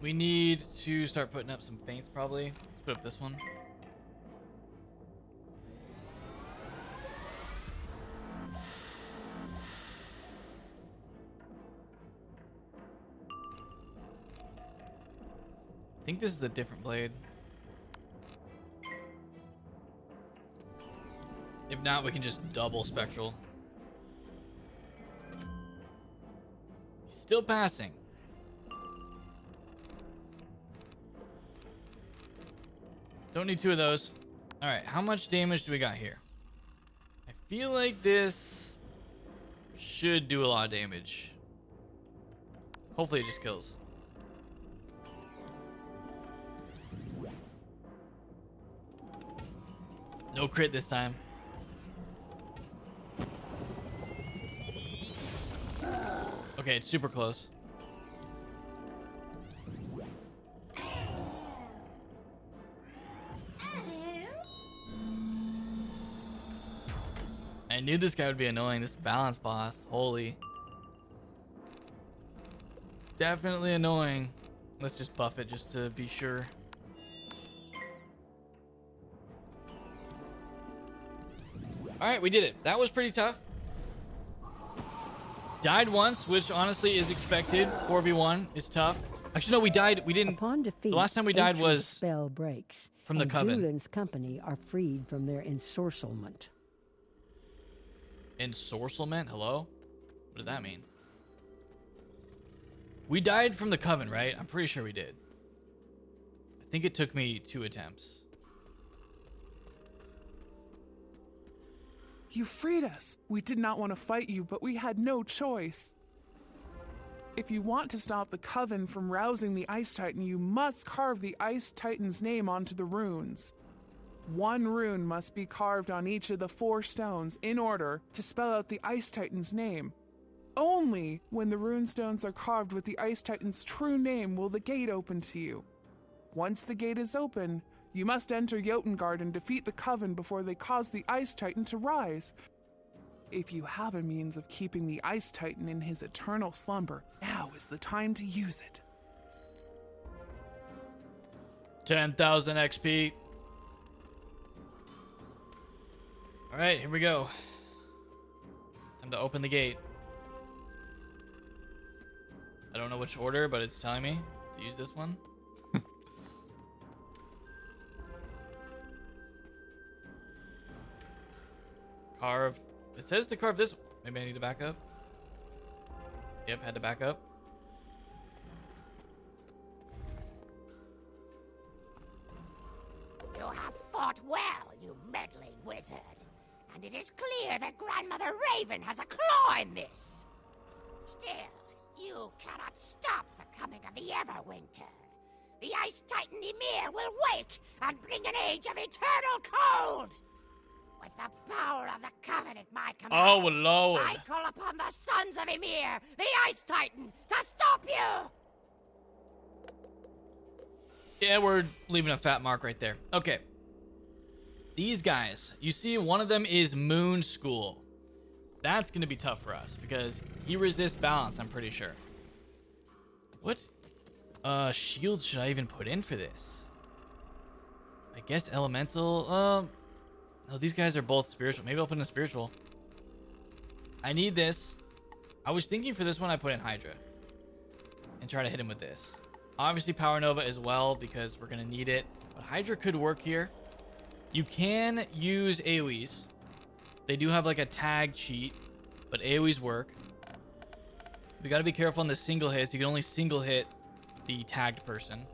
We need to start putting up some feints probably. Let's put up this one. I think this is a different blade. If not, we can just double Spectral. Still passing. Don't need 2 of those. All right, how much damage do we got here? I feel like this should do a lot of damage. Hopefully it just kills. No crit this time. Okay, it's super close. I knew this guy would be annoying. This balance boss. Holy. Definitely annoying. Let's just buff it just to be sure. Alright, we did it. That was pretty tough. Died once, which honestly is expected. 4v1 is tough. Actually, no, we died. We didn't. Upon defeat, The last time we died Atrium's was spell breaks, from the and coven. Dulin's company are freed from their ensorcelment. Ensorcelment? Hello? What does that mean? We died from the coven, right? I'm pretty sure we did. I think it took me 2 attempts. You freed us. We did not want to fight you, but we had no choice. If you want to stop the Coven from rousing the Ice Titan, you must carve the Ice Titan's name onto the runes. 1 rune must be carved on each of the 4 stones in order to spell out the Ice Titan's name. Only when the rune stones are carved with the Ice Titan's true name will the gate open to you. Once the gate is open, you must enter Jotengard and defeat the Coven before they cause the Ice Titan to rise. If you have a means of keeping the Ice Titan in his eternal slumber, now is the time to use it. 10,000 XP. All right, here we go. Time to open the gate. I don't know which order, but it's telling me to use this one. Carve. It says to carve this. Maybe I need to back up. Yep, had to back up. You have fought well, you meddling wizard. And it is clear that Grandmother Raven has a claw in this. Still, you cannot stop the coming of the Everwinter. The Ice Titan Ymir will wake and bring an age of eternal cold. With the power of the Coven at my command, Oh, Lord. I call upon the sons of Ymir, the Ice Titan, to stop you! Yeah, we're leaving a fat mark right there. Okay. These guys, you see one of them is Moon School. That's going to be tough for us because he resists balance, I'm pretty sure. What shield should I even put in for this? I guess elemental. No, these guys are both spiritual. Maybe I'll put in a spiritual. I need this. I was thinking for this one, I put in Hydra and try to hit him with this. Obviously Power Nova as well because we're going to need it. But Hydra could work here. You can use AoEs. They do have like a tag cheat, but AoEs work. We got to be careful on the single hits. You can only single hit the tagged person.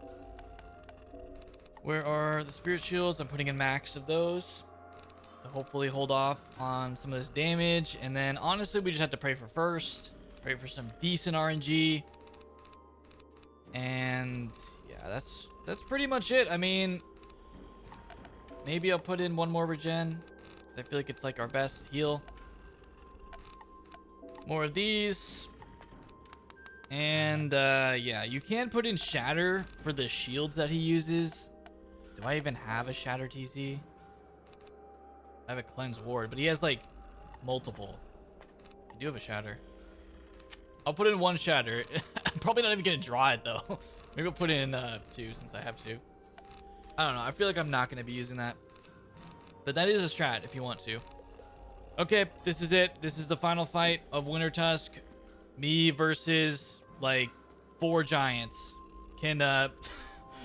Where are the spirit shields? I'm putting in max of those to hopefully hold off on some of this damage. And then honestly, we just have to pray for first. Pray for some decent RNG. And yeah, that's pretty much it. I mean, maybe I'll put in one more regen because I feel like it's like our best heal. More of these. And yeah, you can put in Shatter for the shields that he uses. Do I even have a Shatter TC? I have a Cleanse Ward, but he has like multiple. I do have a Shatter. I'll put in 1 Shatter. I'm probably not even gonna draw it though. Maybe I'll put in 2 since I have 2. I don't know. I feel like I'm not gonna be using that. But that is a strat if you want to. Okay, this is it. This is the final fight of Wintertusk. Me versus like 4 giants. Can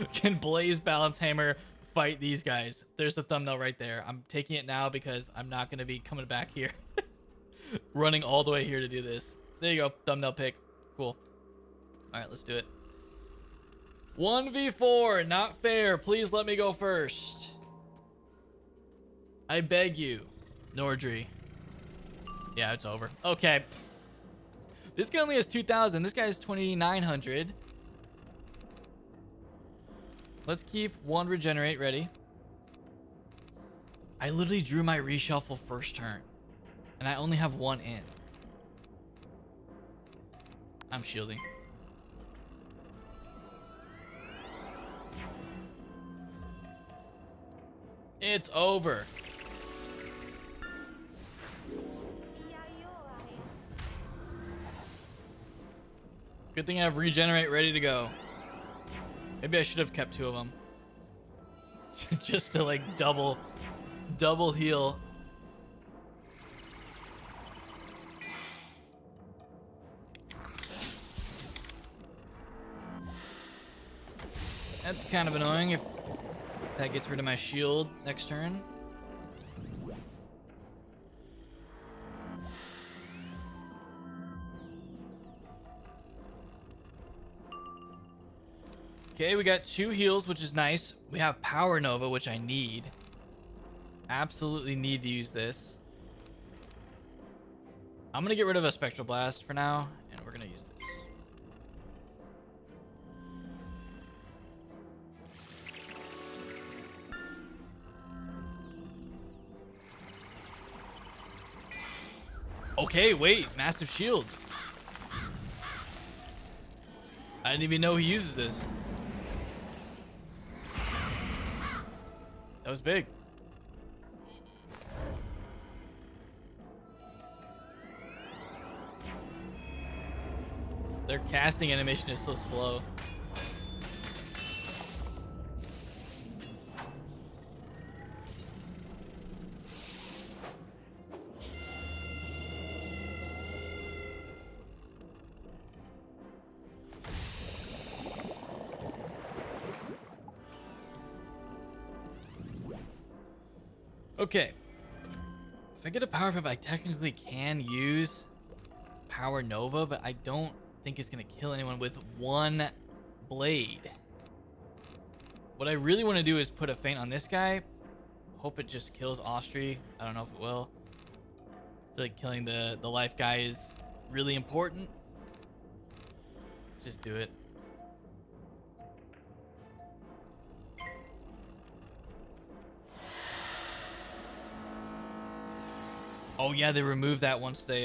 BlazeLifehammer fight these guys? There's the thumbnail right there. I'm taking it now because I'm not gonna be coming back here. Running all the way here to do this. There you go. Thumbnail pick. Cool. Alright, let's do it. 1v4. Not fair. Please let me go first. I beg you. Nordri. Yeah, it's over. Okay. This guy only has 2,000. This guy has 2,900. Let's keep 1 regenerate ready. I literally drew my reshuffle first turn. And I only have 1 in. I'm shielding. It's over. Good thing I have regenerate ready to go. Maybe I should have kept 2 of them. Just to like double heal. That's kind of annoying if that gets rid of my shield next turn. Okay, we got 2 heals, which is nice. We have Power Nova, which I need. Absolutely need to use this. I'm gonna get rid of a Spectral Blast for now, and we're gonna use this. Okay, wait, massive shield. I didn't even know he uses this. That was big. Their casting animation is so slow. Okay. If I get a power pip, I technically can use Power Nova, but I don't think it's gonna kill anyone with 1 blade. What I really want to do is put a feint on this guy. Hope it just kills Austri. I don't know if it will. I feel like killing the life guy is really important. Let's just do it. Oh yeah, they removed that once they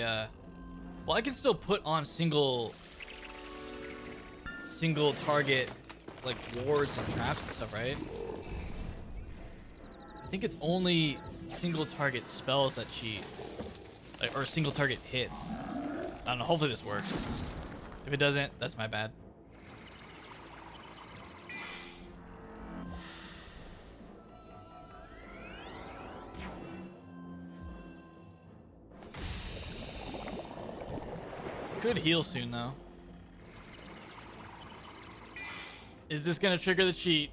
well, I can still put on single target like wards and traps and stuff, right? I think it's only single target spells that cheat, like, or single target hits. I don't know, hopefully this works. If it doesn't, that's my bad. Could heal soon though. Is this gonna trigger the cheat?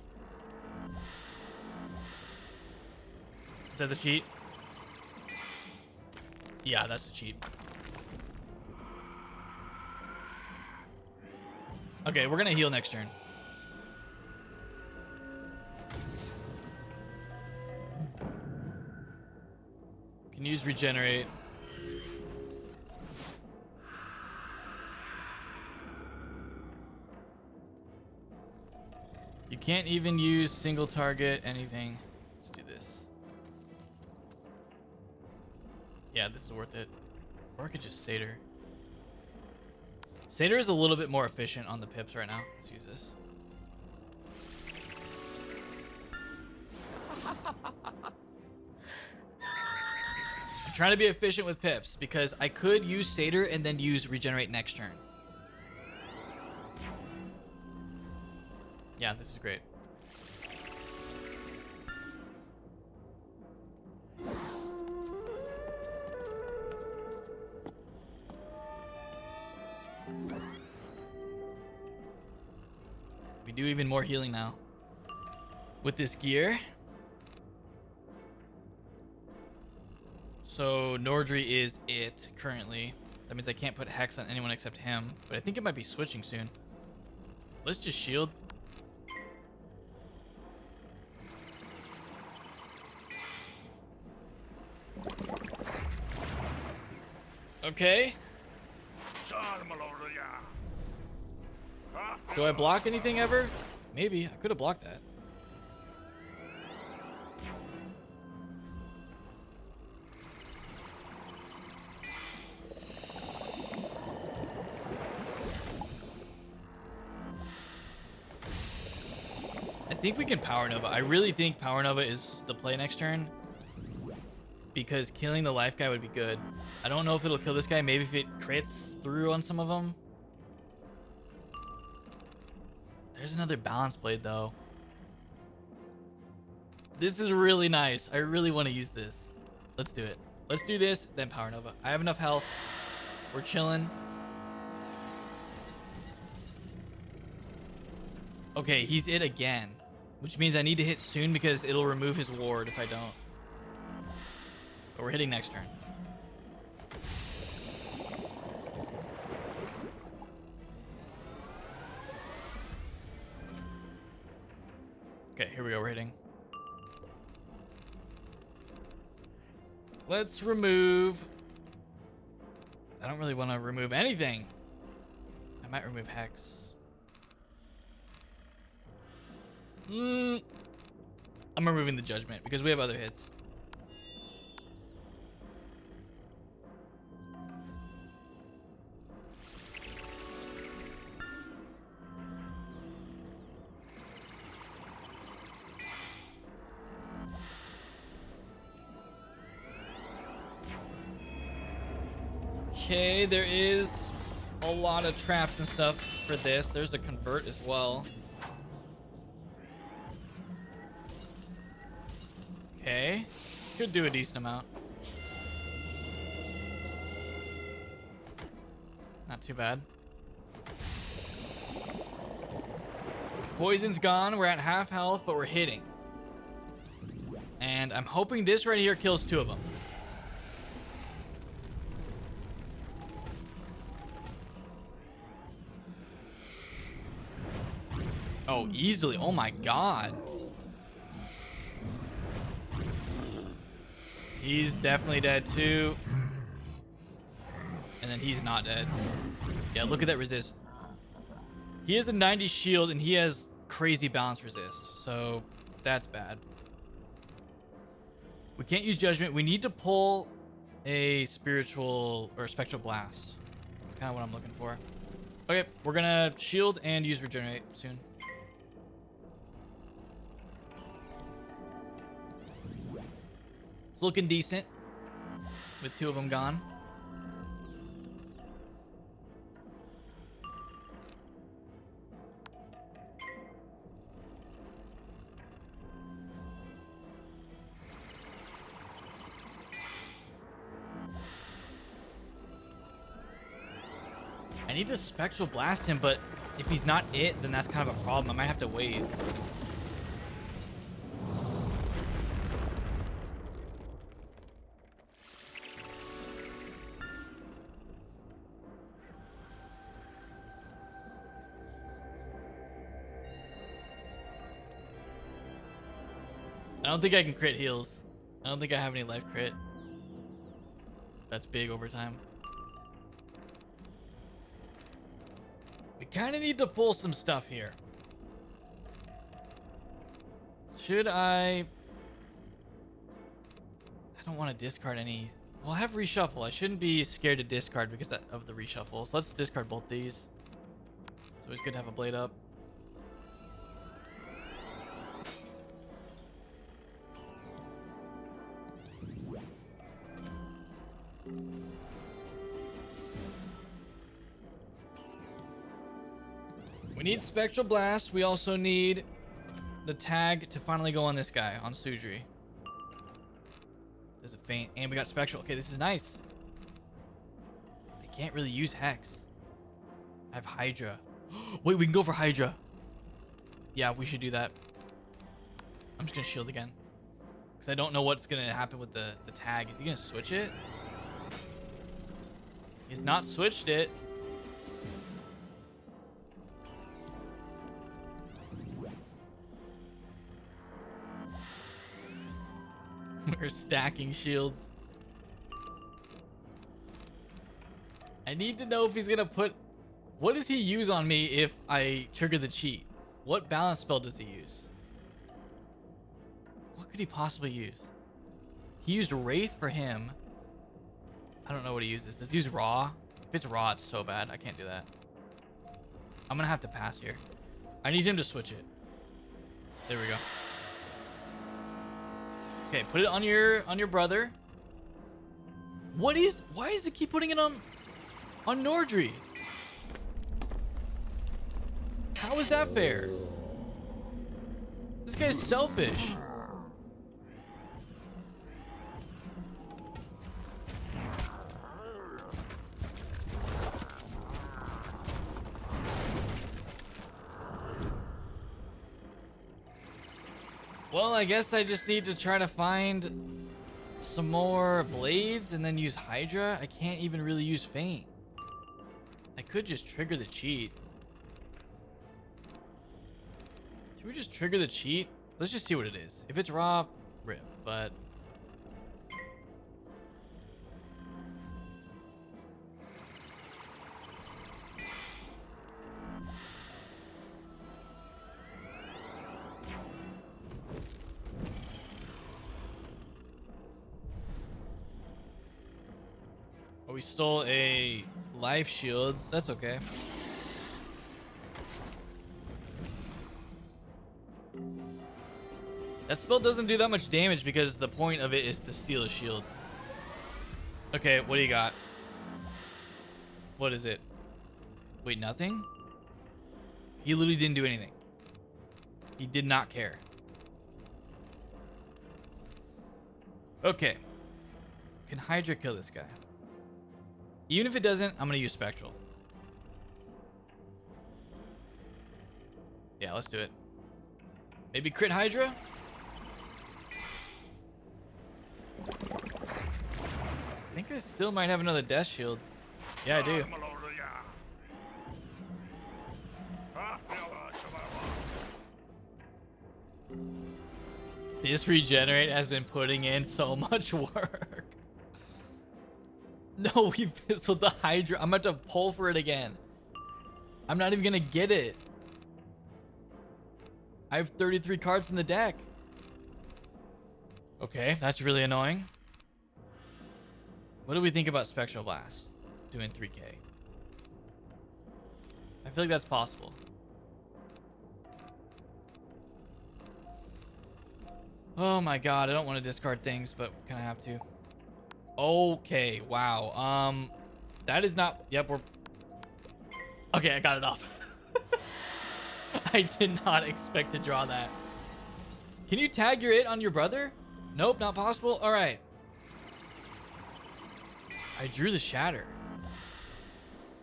Is that the cheat? Yeah, that's the cheat. Okay, we're gonna heal next turn. Can use regenerate. You can't even use single target anything. Let's do this. Yeah, this is worth it. Or I could just Satyr. Satyr is a little bit more efficient on the pips right now. Let's use this. I'm trying to be efficient with pips because I could use Satyr and then use regenerate next turn. Yeah, this is great. We do even more healing now with this gear. So Nordri is it currently. That means I can't put Hex on anyone except him, but I think it might be switching soon. Let's just shield. Okay. Do I block anything ever? Maybe. I could have blocked that. I think we can Power Nova. I really think Power Nova is the play next turn, because killing the life guy would be good. I don't know if it'll kill this guy. Maybe if it crits through on some of them. There's another balance blade though. This is really nice. I really want to use this. Let's do it. Let's do this, then Power Nova. I have enough health. We're chilling. Okay, he's it again, which means I need to hit soon because it'll remove his ward if I don't. But we're hitting next turn. Okay, here we go, we're hitting. Let's remove... I don't really want to remove anything. I might remove Hex. I'm removing the Judgment because we have other hits. Okay, there is a lot of traps and stuff for this. There's a convert as well. Okay, could do a decent amount. Not too bad. Poison's gone. We're at half health, but we're hitting. And I'm hoping this right here kills 2 of them. Oh, easily. Oh my god. He's definitely dead too. And then he's not dead. Yeah, look at that resist. He has a 90 shield and he has crazy balance resist. So that's bad. We can't use Judgment. We need to pull a spiritual or a spectral blast. That's kind of what I'm looking for. Okay, we're gonna shield and use regenerate soon. It's looking decent with 2 of them gone. I need to spectral blast him, but if he's not it, then that's kind of a problem. I might have to wait. I don't think I can crit heals. I don't think I have any life crit. That's big overtime. We kind of need to pull some stuff here. Should I don't want to discard any. Well, I have reshuffle. I shouldn't be scared to discard because of the reshuffle. So let's discard both these. It's always good to have a blade up. We need Spectral Blast. We also need the tag to finally go on this guy, on Sudri. There's a feint, and we got Spectral. Okay, this is nice. I can't really use Hex. I have Hydra. Wait, we can go for Hydra. Yeah, we should do that. I'm just gonna shield again. Because I don't know what's gonna happen with the tag. Is he gonna switch it? He's not switched it. We're stacking shields. I need to know if he's gonna put... What does he use on me if I trigger the cheat? What balance spell does he use? What could he possibly use? He used Wraith for him. I don't know what he uses. Does he use Raw? If it's Raw, it's so bad. I can't do that. I'm gonna have to pass here. I need him to switch it. There we go. Okay, put it on your brother. Why does it keep putting it on Nordri? How is that fair? This guy's selfish. Well, I guess I just need to try to find some more blades and then use Hydra. I can't even really use Feint. I could just trigger the cheat. Should we just trigger the cheat? Let's just see what it is. If it's raw, rip, but... Oh, we stole a life shield. That's okay. That spell doesn't do that much damage because the point of it is to steal a shield. Okay, what do you got? What is it? Wait, nothing? He literally didn't do anything. He did not care. Okay. Can Hydra kill this guy? Even if it doesn't, I'm gonna use Spectral. Yeah, let's do it. Maybe crit Hydra? I think I still might have another death shield. Yeah, I do. This regenerate has been putting in so much work. No, we pistoled the Hydra. I'm about to pull for it again. I'm not even gonna get it. I have 33 cards in the deck. Okay, that's really annoying. What do we think about Spectral Blast doing 3k? I feel like that's possible. Oh my god, I don't want to discard things, but kind of have to. Okay, wow. That is not... Yep, we're... Okay, I got it off. I did not expect to draw that. Can you tag your it on your brother? Nope, not possible. All right. I drew the shatter.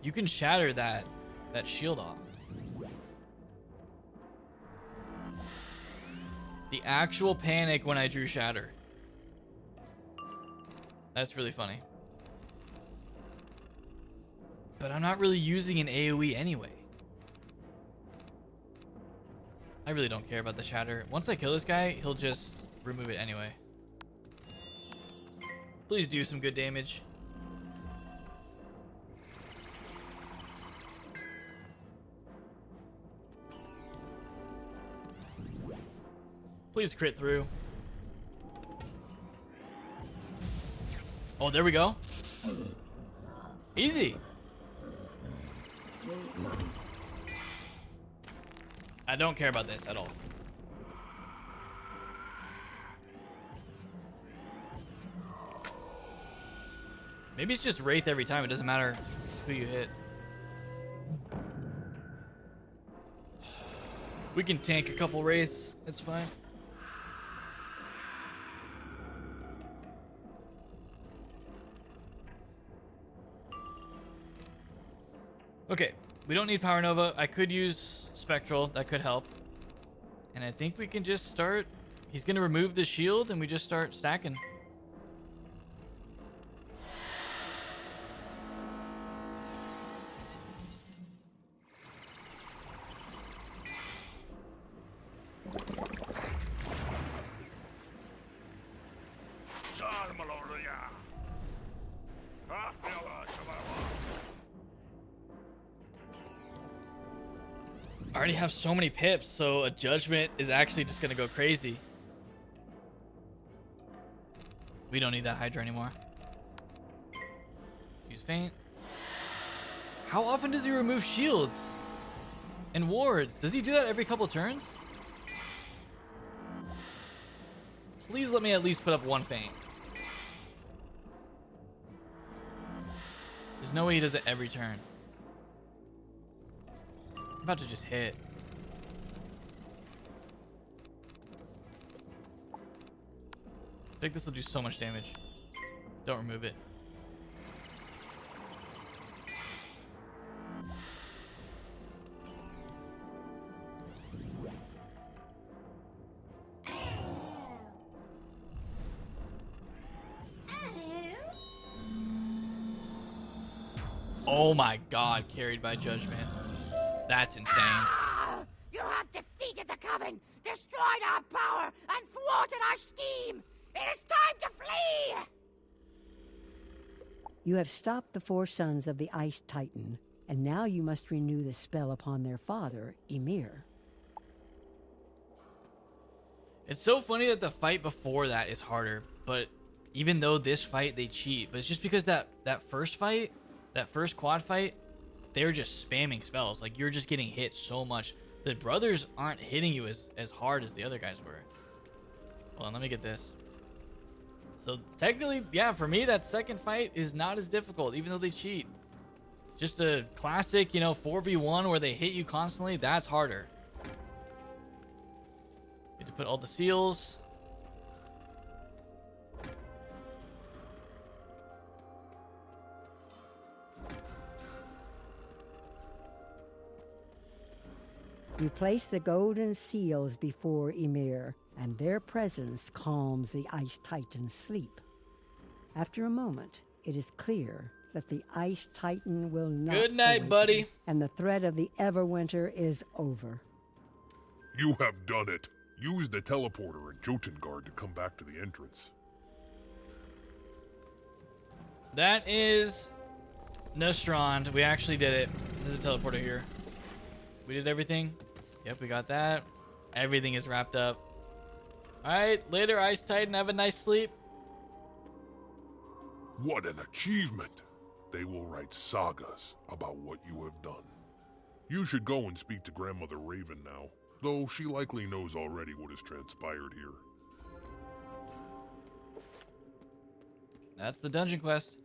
You can shatter that shield off. The actual panic when I drew shatter. That's really funny. But I'm not really using an AoE anyway. I really don't care about the shatter. Once I kill this guy, he'll just remove it anyway. Please do some good damage. Please crit through. Oh, there we go. Easy. I don't care about this at all. Maybe it's just Wraith every time. It doesn't matter who you hit. We can tank a couple Wraiths. It's fine. Okay, we don't need Power Nova. I could use Spectral. That could help. And I think we can just start... He's going to remove the shield and we just start stacking. I already have so many pips, so a judgment is actually just gonna go crazy. We don't need that Hydra anymore. Let's use Feint. How often does he remove shields and wards? Does he do that every couple turns? Please let me at least put up one Feint. There's no way he does it every turn. I'm about to just hit. I think this will do so much damage. Don't remove it. Oh my god, carried by judgment. That's insane. You have defeated the coven, destroyed our power, and thwarted our scheme. It is time to flee! You have stopped the 4 sons of the Ice Titan, and now you must renew the spell upon their father, Ymir. It's so funny that the fight before that is harder, but even though this fight they cheat, but it's just because that first fight, that first quad fight, they're just spamming spells. Like, you're just getting hit so much. The brothers aren't hitting you as hard as the other guys were. Hold on, let me get this. So technically, yeah, for me, that second fight is not as difficult, even though they cheat. Just a classic, 4v1 where they hit you constantly, that's harder. Need to put all the seals. You place the golden seals before Ymir, and their presence calms the Ice Titan's sleep. After a moment, it is clear that the Ice Titan will not Good night, awaken, buddy. and the threat of the Everwinter is over. You have done it. Use the teleporter and Jotun to come back to the entrance. That is Nastrond. We actually did it. There's a teleporter here. We did everything. Yep, we got that. Everything is wrapped up. All right, later, Ice Titan. Have a nice sleep. What an achievement! They will write sagas about what you have done. You should go and speak to Grandmother Raven now, though she likely knows already what has transpired here. That's the dungeon quest.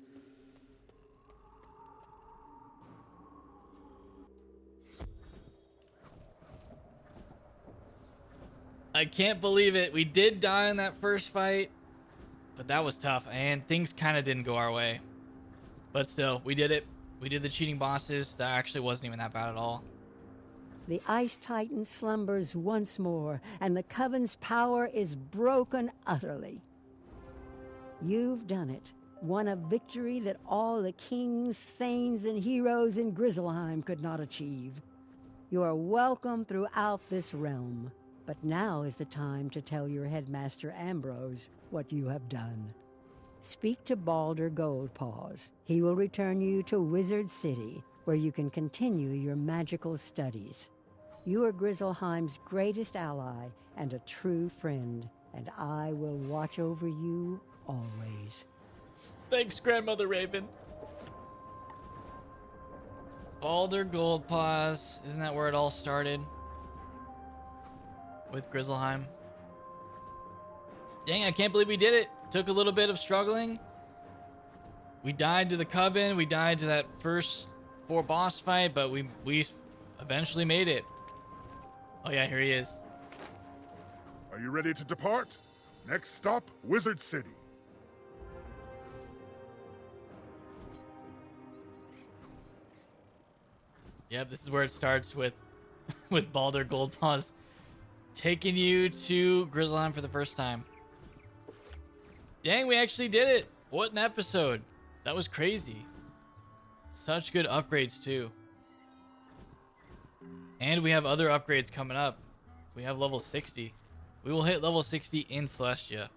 I can't believe it. We did die in that first fight, but that was tough, and things kind of didn't go our way. But still, we did it. We did the cheating bosses. That actually wasn't even that bad at all. The Ice Titan slumbers once more, and the Coven's power is broken utterly. You've done it. Won a victory that all the kings, thanes, and heroes in Grizzleheim could not achieve. You are welcome throughout this realm. But now is the time to tell your headmaster Ambrose what you have done. Speak to Balder Goldpaws. He will return you to Wizard City, where you can continue your magical studies. You are Grizzleheim's greatest ally and a true friend, and I will watch over you always. Thanks, Grandmother Raven. Balder Goldpaws. Isn't that where it all started? With Grizzleheim. Dang, I can't believe we did it. Took a little bit of struggling. We died to the Coven. We died to that first 4 boss fight, but we eventually made it. Oh yeah, here he is. Are you ready to depart? Next stop, Wizard City. Yep, this is where it starts with Balder Goldpaws taking you to Grizzleheim for the first time. Dang, we actually did it. What an episode. That was crazy. Such good upgrades too. And we have other upgrades coming up. We have level 60. We will hit level 60 in Celestia.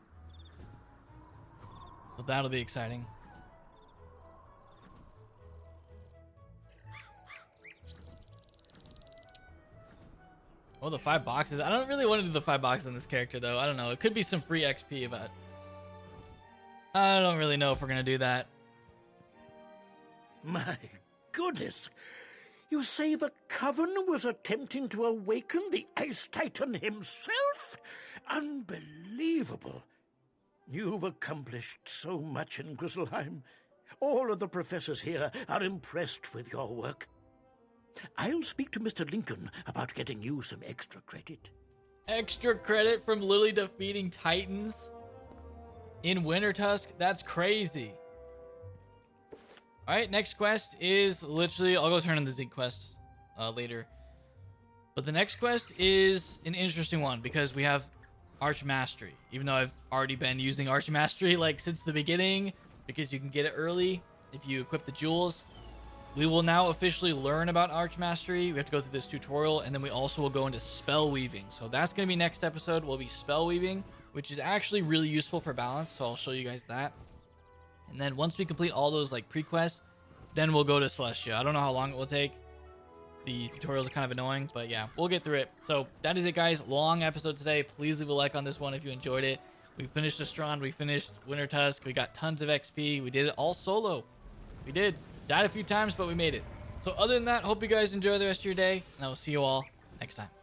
So that'll be exciting. Oh, the 5 boxes. I don't really want to do the 5 boxes on this character, though. I don't know. It could be some free XP, but I don't really know if we're going to do that. My goodness. You say the Coven was attempting to awaken the Ice Titan himself? Unbelievable. You've accomplished so much in Grizzleheim. All of the professors here are impressed with your work. I'll speak to Mr. Lincoln about getting you some extra credit. Extra credit from literally defeating Titans in Wintertusk? That's crazy. All right, next quest is literally... I'll go turn in the Zeke quest later. But the next quest is an interesting one because we have Arch Mastery. Even though I've already been using Arch Mastery like since the beginning because you can get it early if you equip the jewels. We will now officially learn about Archmastery. We have to go through this tutorial, and then we also will go into spell weaving. So that's going to be next episode. Will be spell weaving, which is actually really useful for balance. So I'll show you guys that. And then once we complete all those like pre-quests, then we'll go to Celestia. I don't know how long it will take. The tutorials are kind of annoying, but yeah, we'll get through it. So that is it, guys. Long episode today. Please leave a like on this one if you enjoyed it. We finished Nastrond. We finished Wintertusk. We got tons of XP. We did it all solo. We did. Died a few times, but we made it. So other than that, hope you guys enjoy the rest of your day, and I will see you all next time.